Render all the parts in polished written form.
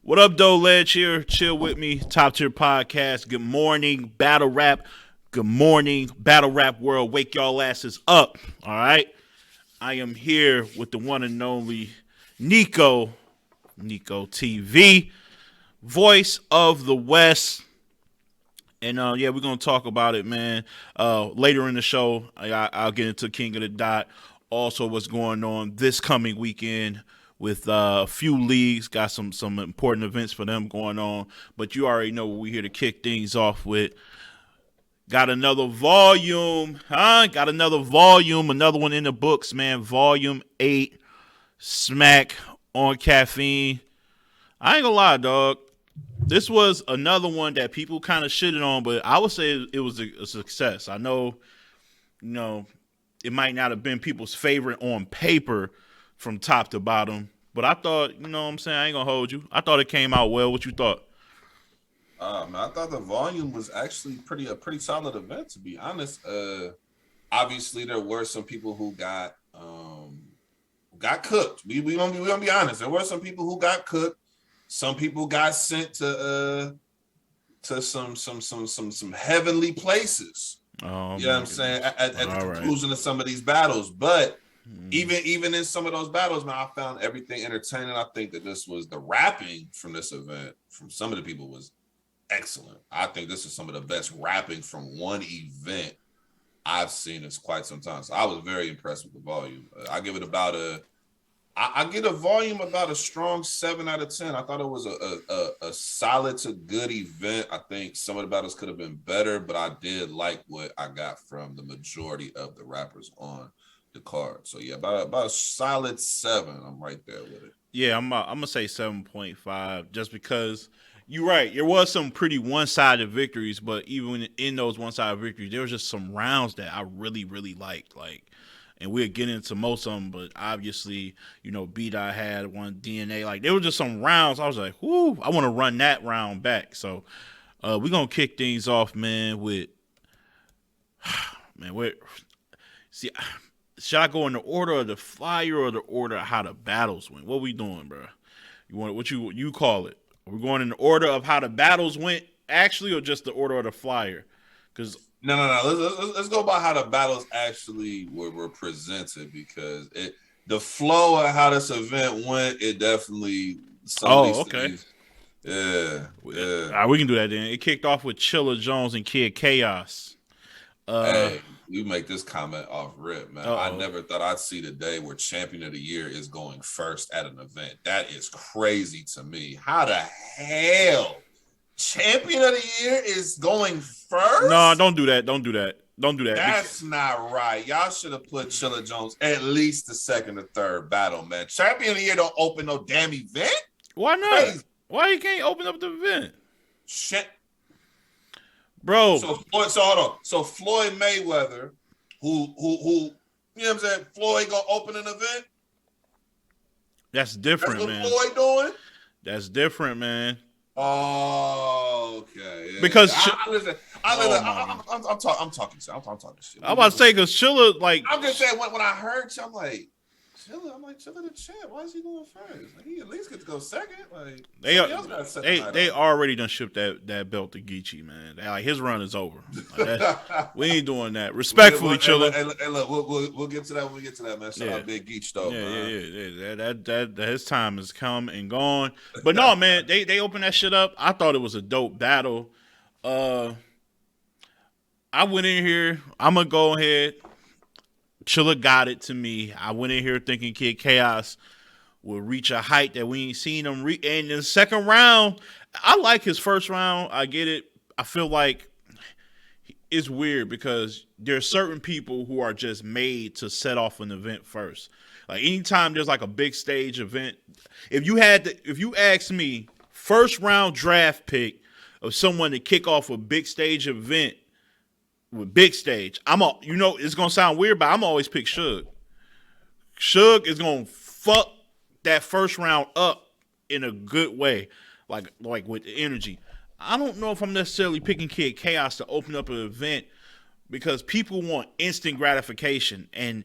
What up, though, Ledge here? Chill with me. Top tier podcast. Good morning, battle rap. Good morning, battle rap world. Wake y'all asses up. All right. I am here with the one and only Nico TV, voice of the West. And yeah, we're gonna talk about it, man. Later in the show, I'll get into King of the Dot. Also, what's going on this coming weekend with a few leagues. Got some important events for them going on. But you already know what we're here to kick things off with. Got another volume, huh? Got another volume, another one in the books, man. Volume 8, Smack on Caffeine. I ain't gonna lie, dog. This was another one that people kind of shitted on, but I would say it was a success. I know, it might not have been people's favorite on paper from top to bottom, but I thought, what I'm saying, I ain't gonna hold you. I thought it came out well. What you thought? I thought the volume was actually a pretty solid event, to be honest. Obviously, there were some people who got cooked. We gonna be honest. There were some people who got cooked. Some people got sent to some heavenly places. Oh, you know what I'm saying? At the conclusion of some of these battles, but even in some of those battles, man, I found everything entertaining. I think that the rapping from this event from some of the people was excellent. I think this is some of the best rapping from one event I've seen in quite some time. So I was very impressed with the volume. I give it about I get a volume about a strong 7 out of 10. I thought it was a solid to good event. I think some of the battles could have been better, but I did like what I got from the majority of the rappers on the card. So yeah, about a solid 7. I'm right there with it. Yeah, I'm gonna say 7.5 just because you're right. There was some pretty one-sided victories, but even in those one-sided victories, there was just some rounds that I really, really liked. And we'll get into most of them, but obviously, B-Dot had one DNA. Like, there were just some rounds. I was like, whoo, I want to run that round back. So, we're going to kick things off, man, with, should I go in the order of the flyer or the order of how the battles went? What we doing, bro? What you call it? Are we going in the order of how the battles went, actually, or just the order of the flyer? Because No. Let's go by how the battles actually were presented, because the flow of how this event went, it definitely. Okay. Things, yeah. All right, we can do that then. It kicked off with Chilla Jones and Kid Chaos. Hey, we make this comment off rip, man. I never thought I'd see the day where Champion of the Year is going first at an event. That is crazy to me. How the hell Champion of the Year is going first? No, don't do that. Don't do that. That's not right. Y'all should have put Chilla Jones at least the second or third battle, man. Champion of the Year don't open no damn event. Why not? Crazy. Why you can't open up the event? Shit. Bro. So hold on. So Floyd Mayweather, who you know what I'm saying? Floyd gonna open an event? That's different, That's what man. Floyd doing? That's different, man. Oh, okay. Yeah. Because I'm talking shit. I'm about to say, because Chilla, like, I'm just saying when I heard you, I'm like, Chilla the champ. Why is he going first? Like, he at least gets to go second. Like, they already done shipped that belt to Geechee, man. Like, his run is over. Like, we ain't doing that. Respectfully, Chilla. Hey, look, we'll get to that when we get to that, man. Shout out Big Geech, though. Yeah. That his time has come and gone. But no, man, they opened that shit up. I thought it was a dope battle. I went in here. I'm gonna go ahead. Chilla got it to me. I went in here thinking Kid Chaos would reach a height that we ain't seen him reach. And in the second round, I like his first round. I get it. I feel like it's weird because there are certain people who are just made to set off an event first. Like, anytime there's like a big stage event, if you ask me, first round draft pick of someone to kick off a big stage event, with big stage, it's gonna sound weird, but I'm always pick Suge. Suge is gonna fuck that first round up in a good way, like with the energy. I don't know if I'm necessarily picking Kid Chaos to open up an event because people want instant gratification, and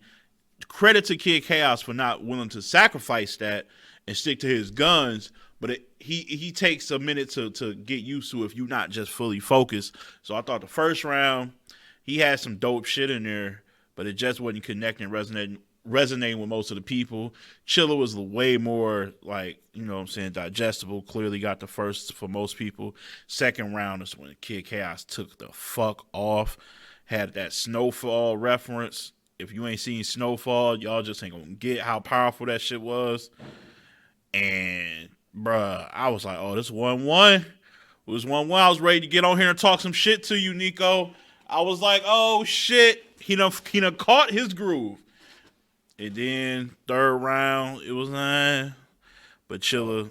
credit to Kid Chaos for not willing to sacrifice that and stick to his guns. But he takes a minute to get used to if you're not just fully focused. So I thought the first round he had some dope shit in there, but it just wasn't connecting, resonating with most of the people. Chilla was way more like, you know what I'm saying, digestible. Clearly got the first for most people. Second round is when Kid Chaos took the fuck off. Had that Snowfall reference. If you ain't seen Snowfall, y'all just ain't gonna get how powerful that shit was. And bruh, I was like, oh, this 1-1. It was 1-1. I was ready to get on here and talk some shit to you, Nico. I was like, oh shit. He done caught his groove. And then third round, it was but Chilla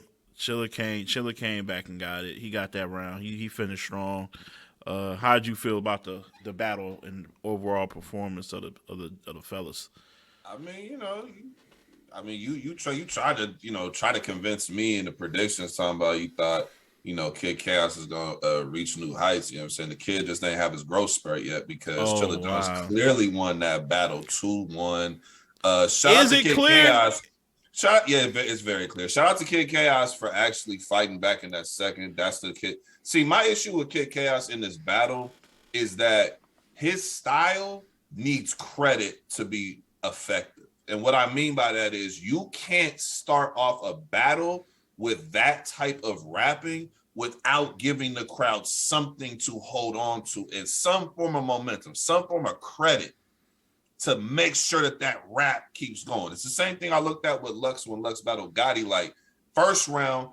came back and got it. He got that round. He finished strong. How'd you feel about the battle and overall performance of the fellas? I mean, you tried to convince me in the predictions talking about you thought, Kid Chaos is gonna reach new heights. You know what I'm saying? The kid just didn't have his growth spurt yet because Chilla Jones clearly won that battle 2-1. Shout out to Kid Chaos. It's very clear. Shout out to Kid Chaos for actually fighting back in that second. That's the kid. See, my issue with Kid Chaos in this battle is that his style needs credit to be effective. And what I mean by that is you can't start off a battle with that type of rapping without giving the crowd something to hold on to and some form of momentum, some form of credit to make sure that rap keeps going. It's the same thing I looked at with Lux when Lux battled Gotti. Like, first round,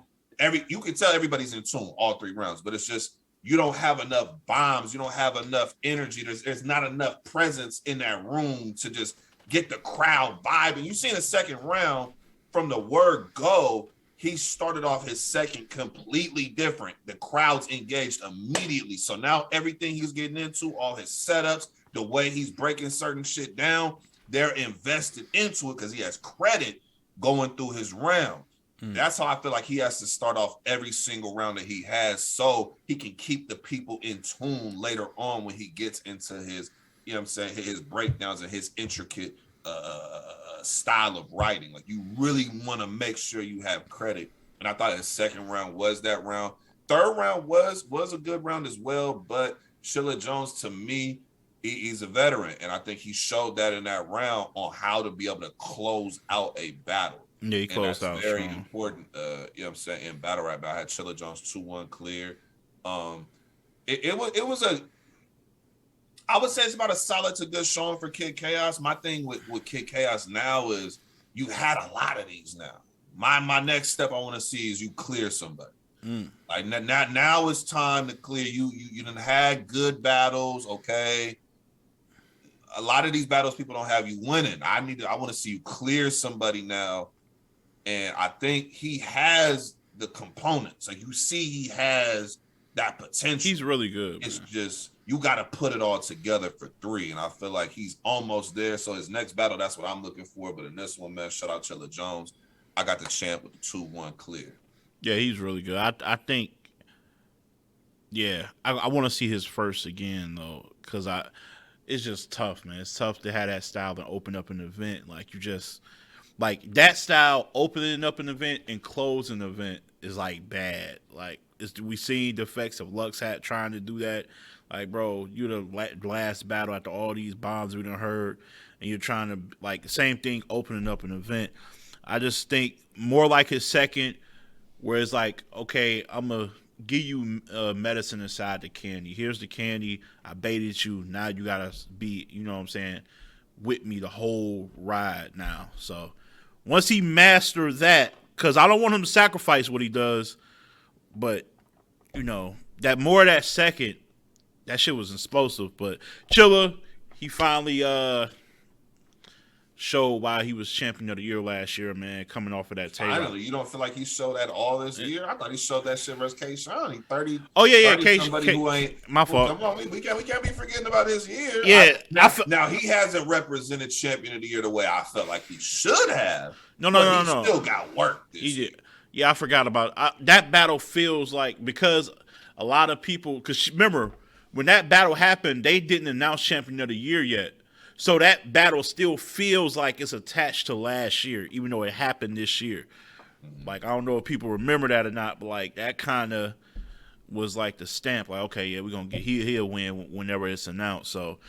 you can tell everybody's in tune all three rounds, but it's just you don't have enough bombs, you don't have enough energy. There's not enough presence in that room to just get the crowd vibing. You see in the second round, from the word go, he started off his second completely different. The crowd's engaged immediately. So now everything he's getting into, all his setups, the way he's breaking certain shit down, they're invested into it because he has credit going through his round. That's how I feel like he has to start off every single round that he has so he can keep the people in tune later on when he gets into his, his breakdowns and his intricate style of writing. Like, you really want to make sure you have credit. And I thought his second round was that round. Third round was a good round as well, but Chilla Jones, to me, he's a veteran, and I think he showed that in that round on how to be able to close out a battle. Yeah, he closed out very strong. important, in battle rap. I had Chilla Jones 2-1 clear. It was I would say it's about a solid to good showing for Kid Chaos. My thing with Kid Chaos now is you had a lot of these now. My next step I want to see is you clear somebody. Like now it's time to clear you. You done had good battles, okay? A lot of these battles people don't have you winning. I want to see you clear somebody now. And I think he has the components. Like, you see he has that potential. He's really good. It's just you got to put it all together for 3. And I feel like he's almost there. So his next battle, that's what I'm looking for. But in this one, man, shout out Chilla Jones. I got the champ with the 2-1 clear. Yeah, he's really good. I think, I want to see his first again, though, because it's just tough, man. It's tough to have that style and open up an event. Like, you just, like, that style, opening up an event and closing an event is, like, bad. Like, we seen the effects of Lux Hat trying to do that. Like, bro, you the last battle after all these bombs we done heard, and you're trying to, like, same thing, opening up an event. I just think more like his second, where it's like, okay, I'm going to give you medicine inside the candy. Here's the candy. I baited you. Now you got to be, you know what I'm saying, with me the whole ride now. So once he masters that, because I don't want him to sacrifice what he does, but, that more of that second, that shit was explosive. But Chilla, he finally showed why he was champion of the year last year, man, coming off of that table. Finally, you don't feel like he showed that all this year? I thought he showed that shit versus K-Sean. He 30. Oh, yeah. Somebody who ain't. My fault. Come on, we can't be forgetting about his year. Yeah. Now, he hasn't represented champion of the year the way I felt like he should have. No. He still got work this year. Yeah, I forgot about it. That battle feels like, because a lot of people, because remember, when that battle happened, they didn't announce champion of the year yet. So that battle still feels like it's attached to last year, even though it happened this year. Like, I don't know if people remember that or not, but like that kind of was like the stamp. Like, okay, yeah, we're gonna get he'll win whenever it's announced. So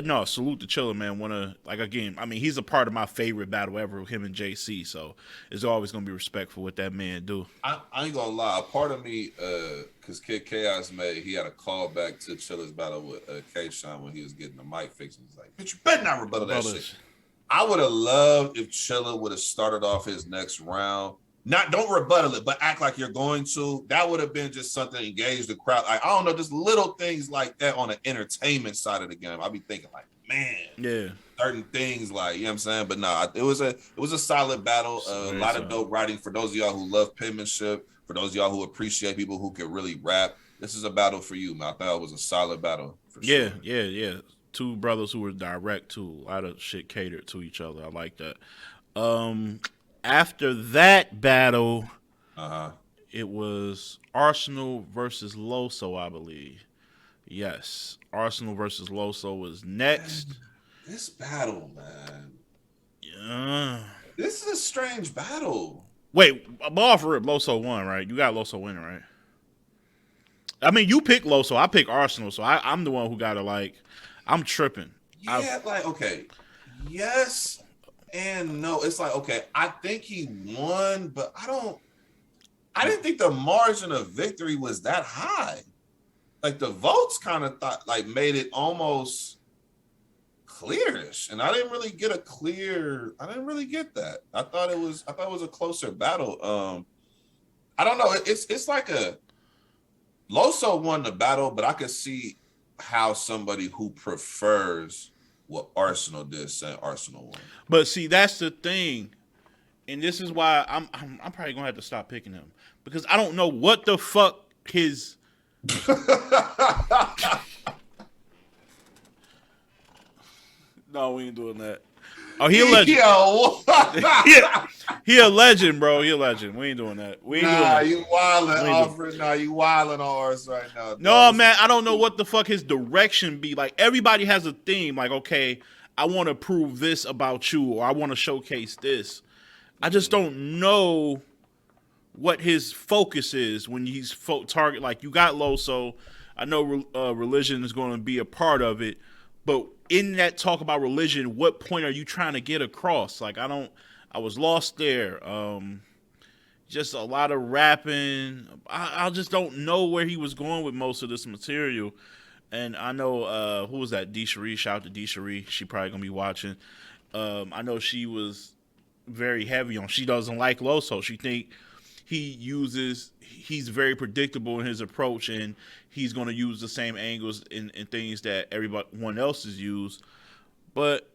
no, salute to Chilla, man. Like, again, I mean, he's a part of my favorite battle ever with him and JC. So it's always gonna be respectful what that man do. I ain't gonna lie. A part of me, because Kid Chaos he had a call back to Chilla's battle with K-Shine when he was getting the mic fixed. He's like, bitch, you better not rebuttal that shit. I would have loved if Chilla would have started off his next round. Don't rebuttal it, but act like you're going to. That would have been just something to engage the crowd. Like, I don't know, just little things like that on the entertainment side of the game. I'd be thinking like, man, yeah, certain things like, you know what I'm saying? But no, it was a solid battle. A lot of dope writing for those of y'all who love penmanship, for those of y'all who appreciate people who can really rap. This is a battle for you, man. I thought it was a solid battle for sure. Yeah. Two brothers who were direct too. A lot of shit catered to each other. I like that. After that battle, it was Arsenal versus Loso, I believe. Yes, Arsenal versus Loso was next. Man, this battle, man. Yeah. This is a strange battle. Wait, ball for rip, Loso won, right? You got Loso winning, right? I mean, you pick Loso, I pick Arsenal, so I'm the one who got to, like, I'm tripping. Yeah, okay. Yes and no. It's like, okay, I think he won, but I didn't think the margin of victory was that high. Like, the votes kind of made it almost clearish, and I didn't really get that. I thought it was a closer battle. I don't know. It's like Loso won the battle, but I could see how somebody who prefers what Arsenal did saying Arsenal won. But see, that's the thing, and this is why I'm probably gonna have to stop picking him, because I don't know what the fuck his. No, we ain't doing that. Oh, he a legend. He a legend, bro. He a legend. We ain't doing that. We ain't doing that. You wildin', Alfred. Nah, you wildin' on us right now. No, man, I don't know what the fuck his direction be. Like, everybody has a theme. Like, okay, I want to prove this about you, or I want to showcase this. I just don't know what his focus is when he's target. Like, you got Loso. I know religion is going to be a part of it, but in that talk about religion, what point are you trying to get across? Like, I was lost there. Just a lot of rapping. I just don't know where he was going with most of this material. And I know, who was that? D. Cherie. Shout out to D. Cherie. She probably going to be watching. I know she was very heavy on. She doesn't like Loso. She think he's very predictable in his approach, and he's going to use the same angles and things that everyone else has used. But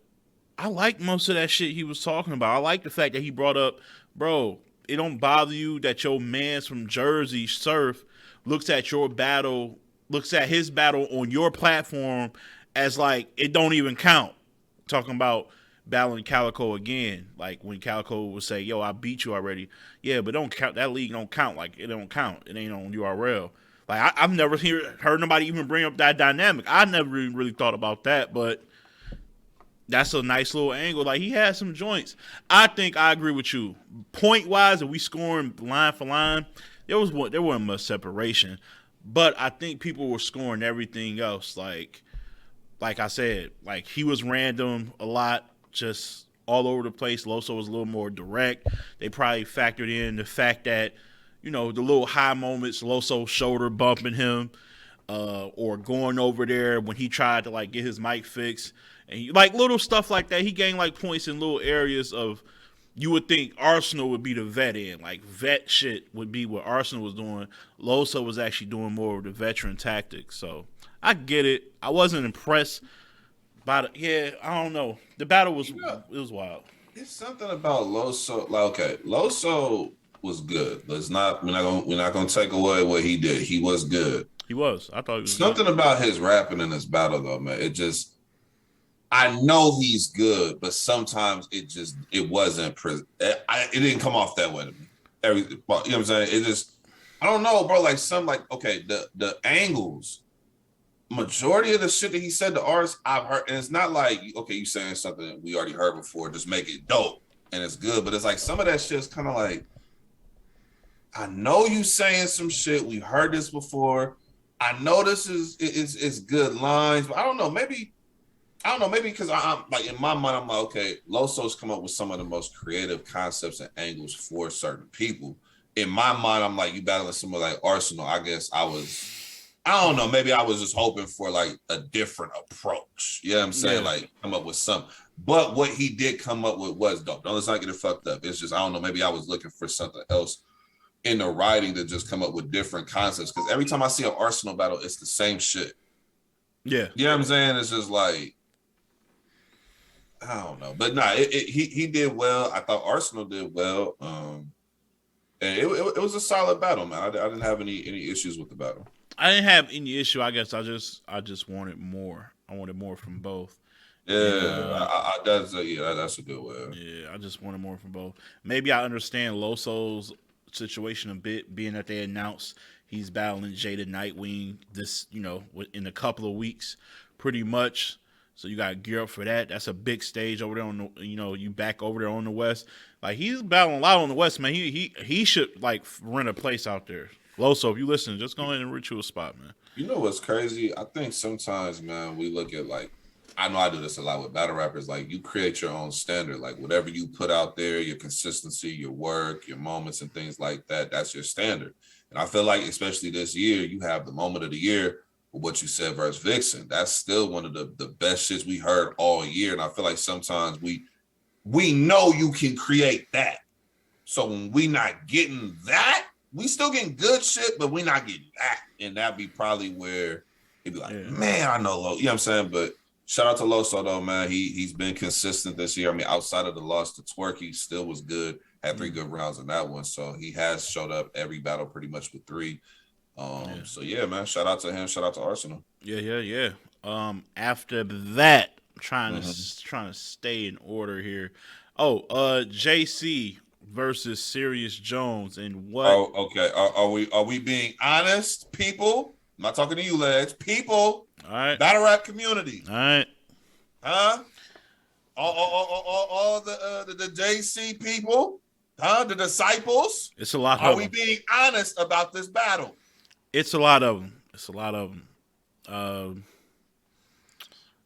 I like most of that shit he was talking about. I like the fact that he brought up, bro, it don't bother you that your mans from Jersey, Surf, looks at his battle on your platform as like it don't even count. Talking about battling Calico again, like when Calico would say, yo, I beat you already. Yeah, but don't count. That league don't count. Like, it don't count. It ain't on URL. Like, I've never heard nobody even bring up that dynamic. I never really thought about that, but that's a nice little angle. Like, he had some joints. I think I agree with you. Point-wise, if we scoring line for line, there wasn't much separation. But I think people were scoring everything else. Like I said, like, he was random a lot, just all over the place. Loso was a little more direct. They probably factored in the fact that, you know, the little high moments, Loso shoulder bumping him, or going over there when he tried to, like, get his mic fixed. And like little stuff like that, he gained like points in little areas of, you would think Arsenal would be the vet in. Like, vet shit would be what Arsenal was doing. Loso was actually doing more of the veteran tactics. So I get it. I wasn't impressed by it. Yeah, I don't know. The battle was it was wild. It's something about Loso. Like, okay, Loso was good. We're not gonna take away what he did. He was good. He was. I thought he was something good. About his rapping in this battle though, man. I know he's good, but sometimes it wasn't. It didn't come off that way to me. You know what I'm saying? I don't know, bro. Like okay, the angles, majority of the shit that he said to ours, I've heard, and it's not like, okay, you saying something we already heard before, just make it dope and it's good. But it's like some of that shit's kind of like, I know you saying some shit. We heard this before. I know this is good lines, but I don't know. Maybe because I'm like in my mind, I'm like, okay, Loso's come up with some of the most creative concepts and angles for certain people. In my mind, I'm like, you battling someone like Arsenal. I guess I don't know, maybe I was just hoping for like a different approach. You know what I'm saying? Yeah. Like come up with something. But what he did come up with was dope. Don't let's not get it fucked up. It's just, I don't know, maybe I was looking for something else in the writing to just come up with different concepts. Because every time I see an Arsenal battle, it's the same shit. Yeah. You know what I'm saying? It's just like, I don't know. But nah, he did well. I thought Arsenal did well. And it was a solid battle, man. I didn't have any issues with the battle. I didn't have any issue. I guess I just wanted more. I wanted more from both. Yeah, that's a good way. Yeah, I just wanted more from both. Maybe I understand Loso's situation a bit, being that they announced he's battling Jada Nightwing this, in a couple of weeks, pretty much. So you got to gear up for that. That's a big stage over there on the, you back over there on the West. Like he's battling a lot on the West, man. He should like rent a place out there. Loso, if you listen, just go ahead and reach you a spot, man. You know what's crazy? I think sometimes, man, we look at like, I know I do this a lot with battle rappers. Like you create your own standard, like whatever you put out there, your consistency, your work, your moments and things like that, that's your standard. And I feel like, especially this year, you have the moment of the year with what you said versus Vixen. That's still one of the best shits we heard all year. And I feel like sometimes we know you can create that. So when we not getting that, we still getting good shit, but we not getting that. And that'd be probably where it'd be like, man, I know Lo. You know what I'm saying? But shout out to Loso though, man. He's been consistent this year. I mean, outside of the loss to Twerk, he still was good. Had 3 good rounds in that one. So he has showed up every battle pretty much with 3. So yeah, man. Shout out to him. Shout out to Arsenal. Yeah. After that, trying to stay in order here. JC versus Serious Jones and what? Oh, okay. Are we being honest, people? I'm not talking to you, lads. People. All right. Battle rap community. All right. Huh? All the JC people. Huh? The disciples. It's a lot. Are we being honest about this battle? It's a lot of them.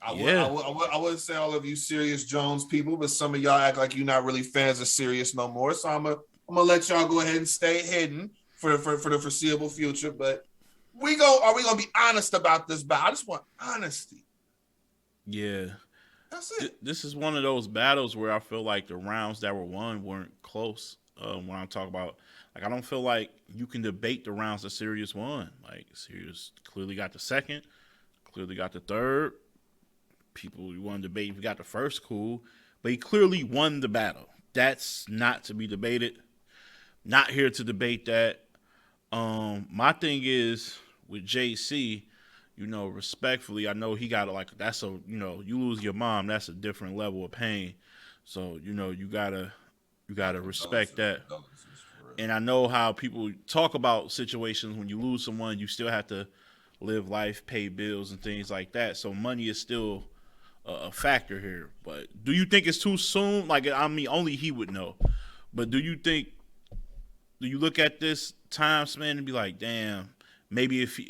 I wouldn't say all of you Serious Jones people, but some of y'all act like you're not really fans of Serious no more. So I'm gonna let y'all go ahead and stay hidden for the foreseeable future. But are we gonna be honest about this battle? I just want honesty. Yeah. That's it. This is one of those battles where I feel like the rounds that were won weren't close. When I talk about, like, I don't feel like you can debate the rounds that Serious won. Like, Serious clearly got the second, clearly got the third. People, you want to debate if he got the first, cool. But he clearly won the battle. That's not to be debated. Not here to debate that. My thing is with JC, respectfully, I know he got that's a, you lose your mom, that's a different level of pain. So, you gotta respect that. And I know how people talk about situations when you lose someone, you still have to live life, pay bills, and things like that. So money is still a factor here. But do you think it's too soon? Like, I mean, only he would know. But do you look at this time span and be like, damn, maybe if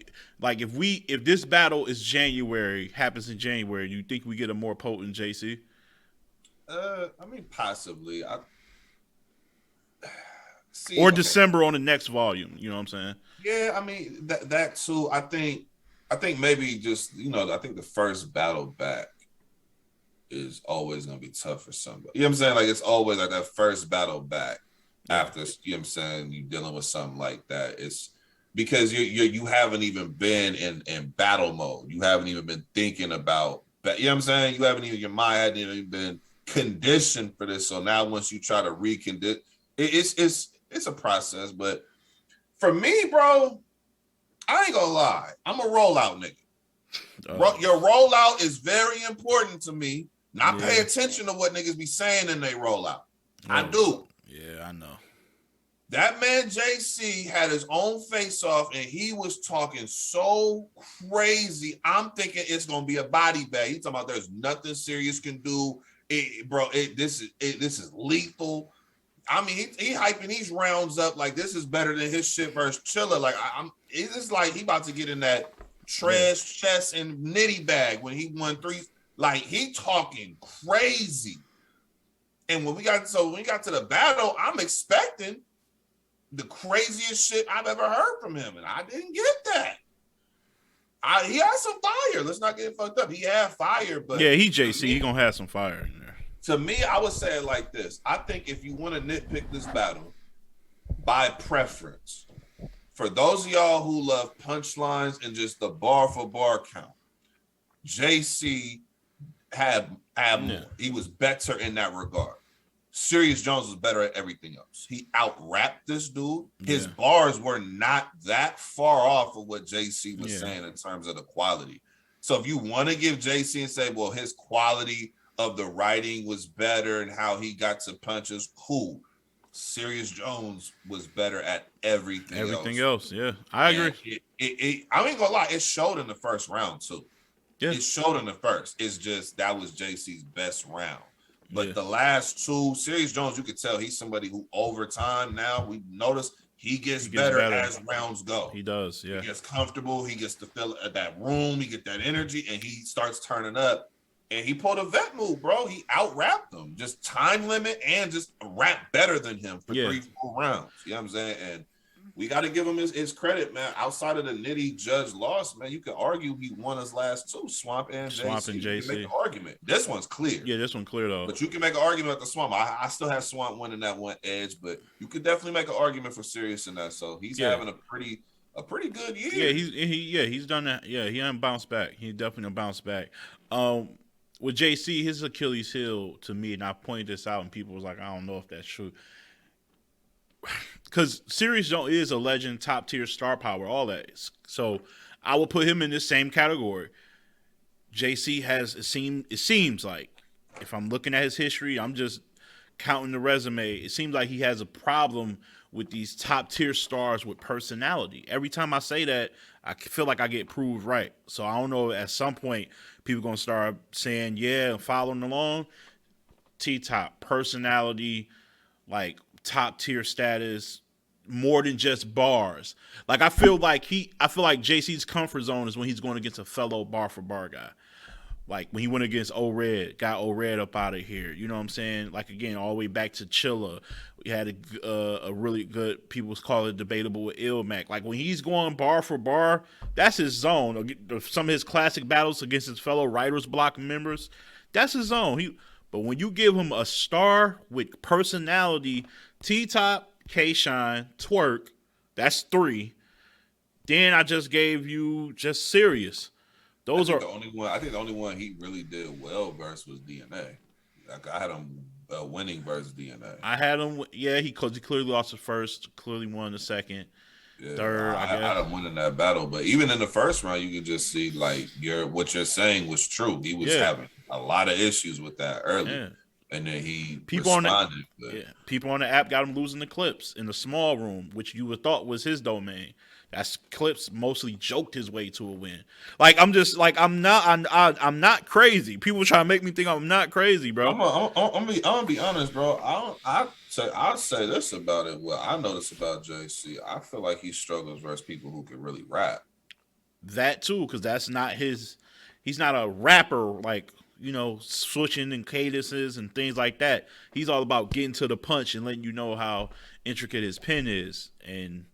this battle happens in January, do you think we get a more potent JC? I mean, possibly. December on the next volume. You know what I'm saying? Yeah, I mean that too. I think maybe just I think the first battle back is always gonna be tough for somebody. You know what I'm saying? Like it's always like that first battle back after you know what I'm saying you dealing with something like that. It's because you haven't even been in battle mode. You haven't even been thinking about that. You know what I'm saying? You haven't even your mind hadn't even been conditioned for this. So now once you try to recondition, it's a process. But for me, bro, I ain't gonna lie. I'm a rollout nigga. Your rollout is very important to me. Not pay attention to what niggas be saying in they rollout. I do. Yeah, I know. That man JC had his own face off and he was talking so crazy. I'm thinking it's gonna be a body bag. He's talking about there's nothing Serious can do. This is lethal. I mean, he hyping these rounds up like this is better than his shit versus Chilla. Like it's just like he about to get in that trash chest and nitty bag when he won 3. Like he talking crazy. And when we got to the battle, I'm expecting the craziest shit I've ever heard from him, and I didn't get that. He had some fire. Let's not get fucked up. He had fire, but yeah, he JC. He gonna have some fire in there. To me, I would say it like this. I think if you want to nitpick this battle by preference, for those of y'all who love punchlines and just the bar for bar count, JC had more. He was better in that regard. Serious Jones was better at everything else. He out-rapped this dude. His bars were not that far off of what JC was saying in terms of the quality. So if you want to give JC and say, well, his quality of the writing was better and how he got to punches, cool. Serious Jones was better at everything else. Yeah. I agree. I ain't gonna lie, it showed in the first round too. Yeah. It showed in the first. It's just that was JC's best round. But the last 2, Serious Jones, you could tell he's somebody who over time now, we notice he gets better as rounds go. He does, yeah. He gets comfortable. He gets to feel that room. He get that energy, and he starts turning up. And he pulled a vet move, bro. He out-rapped him. Just time limit and just rap better than him for 3-4 rounds. You know what I'm saying? And we got to give him his credit, man. Outside of the nitty judge loss, man, you could argue he won his last 2, Swamp and JC. You can make an argument. This one's clear. Yeah, this one clear, though. But you can make an argument at the Swamp. I still have Swamp winning that one edge, but you could definitely make an argument for Serious in that. So he's having a pretty good year. Yeah, he's done that. Yeah, he ain't bounced back. He definitely bounced back. With JC, his Achilles heel to me, and I pointed this out, and people was like, I don't know if that's true. Because Serious Jones is a legend, top tier, star power, all that. So I will put him in this same category. JC has it seems like, if I'm looking at his history, I'm just counting the resume. It seems like he has a problem with these top tier stars with personality. Every time I say that, I feel like I get proved right. So I don't know, at some point, people going to start saying, yeah, following along. T-top, personality, like top tier status, more than just bars. Like I feel like JC's comfort zone is when he's going against a fellow bar for bar guy. Like when he went against O-Red, got O-Red up out of here. You know what I'm saying? Like again, all the way back to Chilla. We had a really good, people call it debatable with Ilmac. Like when he's going bar for bar, that's his zone. Some of his classic battles against his fellow writers block members, that's his zone. But when you give him a star with personality, T-Top, K-Shine, Twerk, that's 3. Then I just gave you just Serious. I think the only one he really did well versus was DNA. Like I had him winning versus DNA. I had him, because he clearly lost the first, clearly won the second, third. I had him winning that battle, but even in the first round, you could just see like what you're saying was true. He was having a lot of issues with that early, and then people responded. People on the app got him losing the clips in the small room, which you would thought was his domain. That's clips mostly joked his way to a win. Like I'm not crazy. People try to make me think I'm not crazy, bro. I'm gonna be honest, bro. I'll say this about it. What I noticed about JC, I feel like he struggles versus people who can really rap. That too, because that's not his. He's not a rapper like, switching and cadences and things like that. He's all about getting to the punch and letting you know how intricate his pen is. And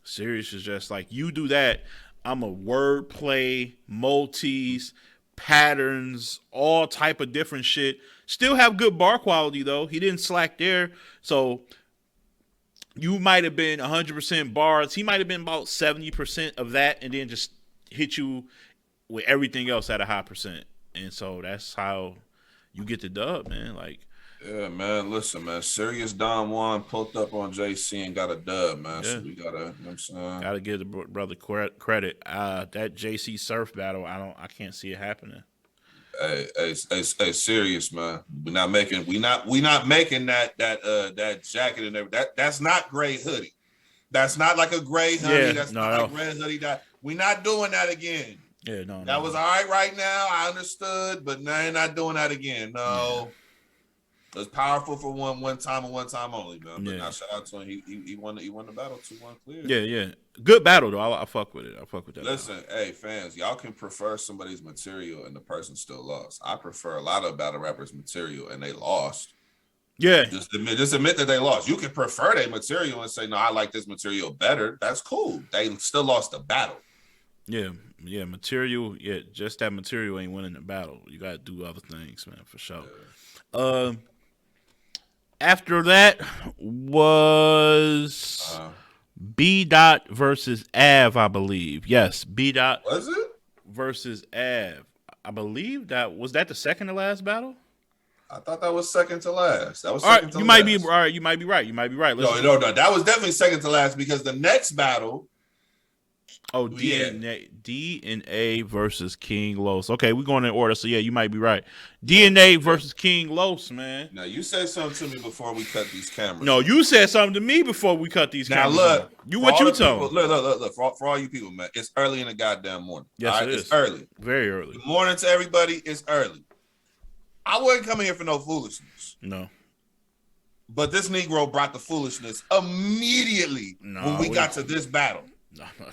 Serious is just like, you do that, I'm a wordplay, multis, patterns, all type of different shit. Still have good bar quality, though. He didn't slack there. So you might have been 100% bars. He might have been about 70% of that and then just hit you with everything else at a high percent. And so that's how you get the dub, man. Like, yeah, man. Listen, man. Serious Don Juan pulled up on JC and got a dub, man. Yeah. So we gotta, you know what I'm saying? Gotta give the brother credit. That JC Surf battle, I can't see it happening. Hey, serious, man. We not making that jacket and everything. That's not gray hoodie. That's not like a gray hoodie. That's not like red hoodie. We're not doing that again. Yeah, no. That was all right now. I understood, but now you're not doing that again. No. It was powerful for one time and one time only, man. But Yeah. now shout out to him. He won the battle 2-1 clear. Yeah. Good battle though. I fuck with it. I fuck with that. Listen, hey fans, y'all can prefer somebody's material and the person still lost. I prefer a lot of battle rappers' material and they lost. Yeah. Just admit that they lost. You can prefer their material and say, no, I like this material better. That's cool. They still lost the battle. Yeah. Material. Yeah, just that material ain't winning the battle. You got to do other things, man, for sure. Yeah. After that was B. Dot versus Av, I believe. Yes, B. Dot. Was it? Versus Av. I believe that was the second to last battle. I thought that was second to last. That was all second right, to you last. might be all right. You might be right. No. That was definitely second to last because the next battle. Oh, DNA versus King Los. Okay, we're going in order. So yeah, you might be right. DNA versus King Los, man. Now you said something to me before we cut these cameras. No, you said something to me before we cut these cameras. Now look, what you told? Look. For all you people, man, it's early in the goddamn morning. Yes, right? it is. It's early, very early. Good morning to everybody. It's early. I wasn't coming here for no foolishness. No. But this Negro brought the foolishness immediately when we got to this battle.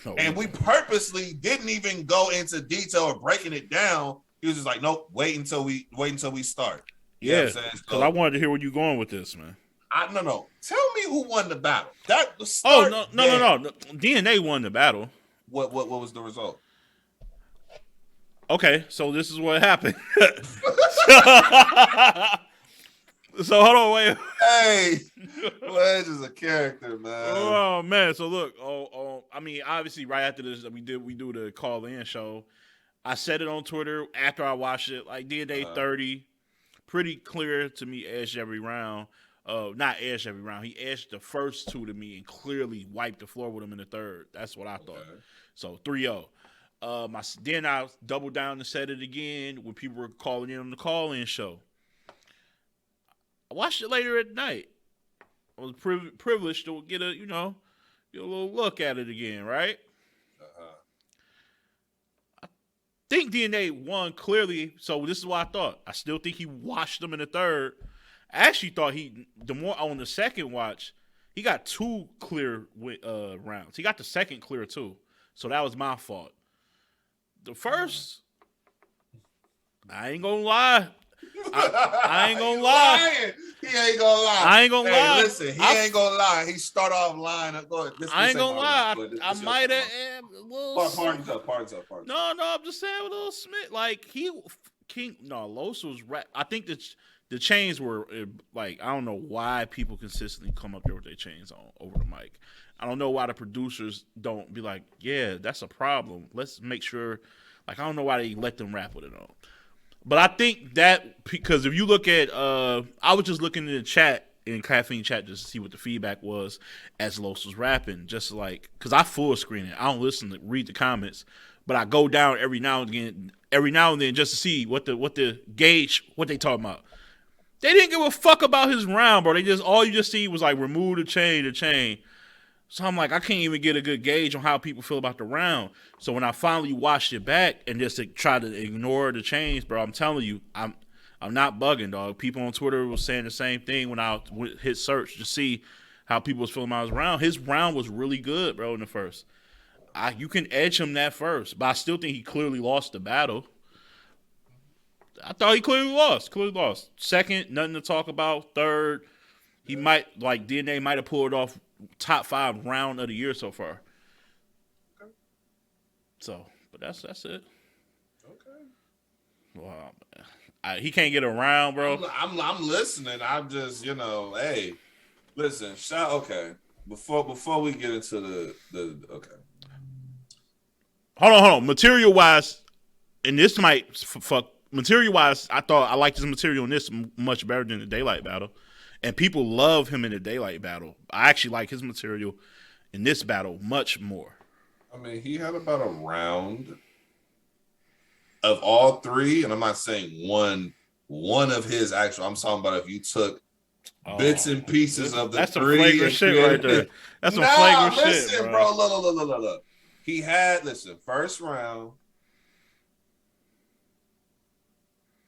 No. And we purposely didn't even go into detail or breaking it down. He was just like, nope, wait until we start. Yeah, because I wanted to hear where you're going with this, man. No. Tell me who won the battle. No. DNA won the battle. What was the result? Okay, so this is what happened. So hold on, wait. Hey, Wedge is a character, man. Oh man, so look, I mean, obviously, right after this, we do the call-in show. I said it on Twitter after I watched it. Like DNA 30, pretty clear to me. Edged every round. Not edged every round. He edged the first two to me and clearly wiped the floor with him in the third. That's what I thought. So 3-0. Then I doubled down and said it again when people were calling in on the call-in show. I watched it later at night. I was privileged to get a little look at it again, right? I think DNA won clearly, so this is what I thought. I still think he watched them in the third. I actually thought the more on the second watch, he got 2 clear rounds. He got the second clear too, so that was my fault. The first, I ain't gonna lie. I ain't gonna lie. He ain't gonna lie. I ain't gonna lie. Listen, he ain't gonna lie. He start off lying. I ain't gonna lie. I might have a little. Pardon up. No, I'm just saying with a little Smith. Like Los was rap. I think the chains were like, I don't know why people consistently come up there with their chains on over the mic. I don't know why the producers don't be like, yeah, that's a problem. Let's make sure. Like, I don't know why they let them rap with it on. But I think that because if you look at, I was just looking in the chat, in Caffeine chat, just to see what the feedback was as Los was rapping. Just like, because I full screen it. I don't read the comments, but I go down every now and then just to see what the gauge, what they talking about. They didn't give a fuck about his round, bro. All you just see was like remove the chain. So I'm like, I can't even get a good gauge on how people feel about the round. So when I finally watched it back and just to try to ignore the chains, bro, I'm telling you, I'm not bugging, dog. People on Twitter were saying the same thing when I hit search to see how people was feeling about his round. His round was really good, bro, in the first. You can edge him that first, but I still think he clearly lost the battle. I thought he clearly lost. Second, nothing to talk about. Third, he DNA might have pulled off top 5 round of the year so far. Okay. So, but that's it. Okay. Wow, man. He can't get a round, bro. I'm listening. I'm just, hey, listen. Okay. Before we get into the okay. Hold on. Material wise, and this might fuck. Material wise, I thought I liked his material in this much better than the Daylight battle. And people love him in the Daylight battle. I actually like his material in this battle much more. I mean, he had about a round of all 3, and I'm not saying one of his actual. I'm talking about if you took bits and pieces of the that's 3. That's some flagrant shit right there. That's some flagrant shit, bro. Look. He had, first round.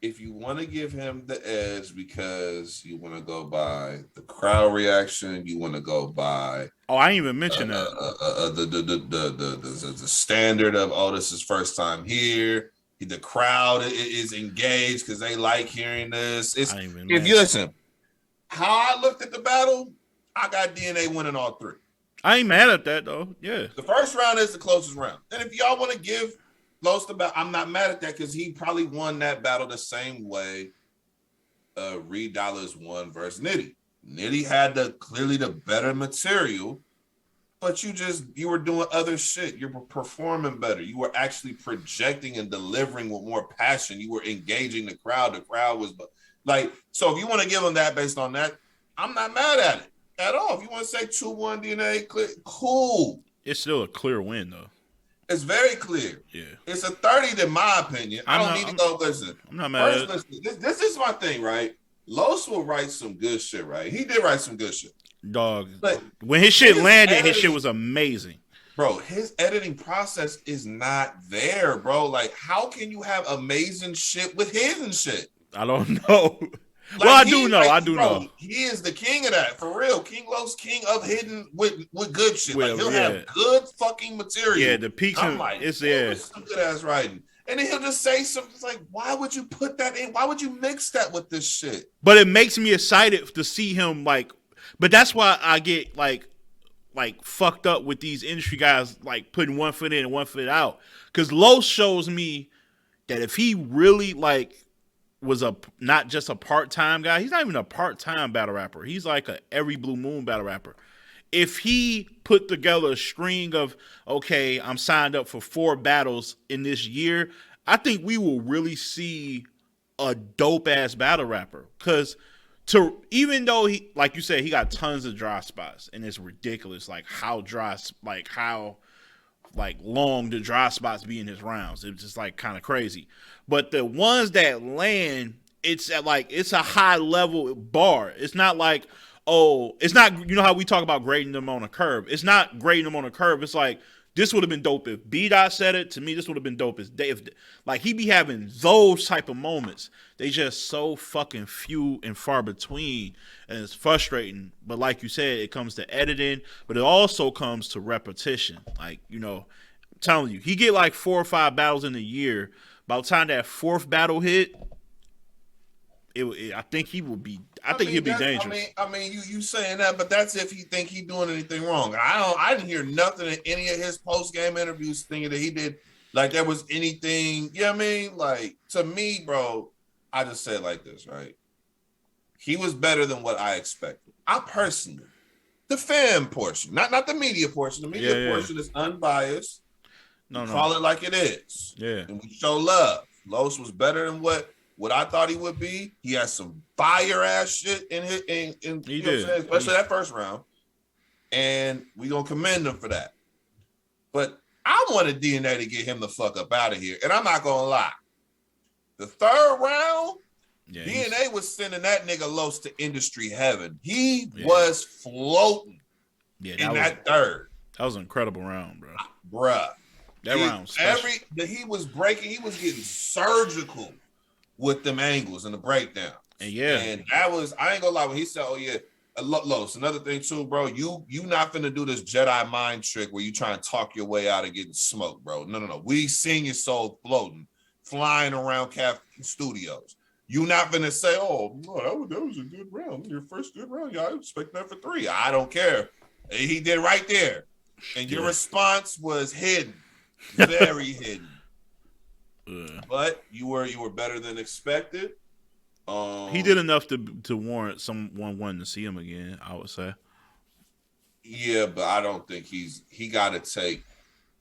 if you want to give him the edge because you want to go by the crowd reaction, you want to go by I didn't even mention that the standard of this is first time here. The crowd is engaged because they like hearing this. If you listen, how I looked at the battle, I got DNA winning all three. I ain't mad at that though. Yeah, the first round is the closest round, and if y'all want to give Los the battle, I'm not mad at that because he probably won that battle the same way Reed Dollars won versus Nitty. Nitty had clearly the better material, but you were doing other shit. You were performing better. You were actually projecting and delivering with more passion. You were engaging the crowd. The crowd was like, so if you want to give him that based on that, I'm not mad at it at all. If you want to say 2-1 DNA, cool. It's still a clear win though. It's very clear. Yeah. It's a 30 in my opinion. I don't need to go listen. I'm not mad at it. This is my thing, right? Los will write some good shit, right? He did write some good shit. Dog. But when his shit landed, his shit was amazing. Bro, his editing process is not there, bro. Like, how can you have amazing shit with hidden shit? I don't know. Like, well, I do know. He is the king of that, for real. King Los, king of hidden with good shit. Like, he'll have good fucking material. Yeah, the peaks. I'm like, it's some good ass writing. And then he'll just say something like, why would you put that in? Why would you mix that with this shit? But it makes me excited to see him, like, but that's why I get like fucked up with these industry guys, like putting one foot in and one foot out. Because Los shows me that if he really like was not just a part-time guy, he's not even a part-time battle rapper. He's like a every blue moon battle rapper. If he put together a string of, okay, I'm signed up for 4 battles in this year, I think we will really see a dope-ass battle rapper. Because even though he, like you said, he got tons of dry spots, and it's ridiculous, like how long the dry spots be in his rounds. It's just like kind of crazy. But the ones that land, it's a high level bar. It's not like, it's not, you know how we talk about grading them on a curve. It's not grading them on a curve. It's like, this would have been dope if B-Dot said it. To me, this would have been dope if like, he be having those type of moments. They just so fucking few and far between, and it's frustrating. But like you said, it comes to editing, but it also comes to repetition. Like, you know, I'm telling you, he get like 4 or 5 battles in a year. By the time that 4th battle hit, I think he would be. I think he'd be dangerous. I mean, you saying that, but that's if he think he doing anything wrong. I didn't hear nothing in any of his post game interviews thinking that he did like there was anything. You know what I mean? Like, to me, bro, I just said like this, right? He was better than what I expected. I personally, the fan portion, not the media portion. The media portion is unbiased. Call it like it is. Yeah. And we show love. Los was better than what I thought he would be. He had some fire ass shit in he did. Especially that first round. And we gonna commend him for that. But I wanted DNA to get him the fuck up out of here. And I'm not gonna lie. The 3rd round, DNA was sending that nigga Los to industry heaven. He was floating in that 3rd. That was an incredible round, bro. Bruh. That round was he was breaking, he was getting surgical with them angles and the breakdown. And that was, I ain't gonna lie, when he said, Los, another thing too, bro, you not finna do this Jedi mind trick where you try and talk your way out of getting smoked, bro. No. We seen your soul floating, flying around studios. You not finna say, that was a good round. Your first good round. Yeah, I expect that for 3. I don't care. He did right there. And your response was hidden. Very hidden. But you were better than expected. He did enough to warrant someone wanting to see him again, I would say. Yeah, but I don't think he got to take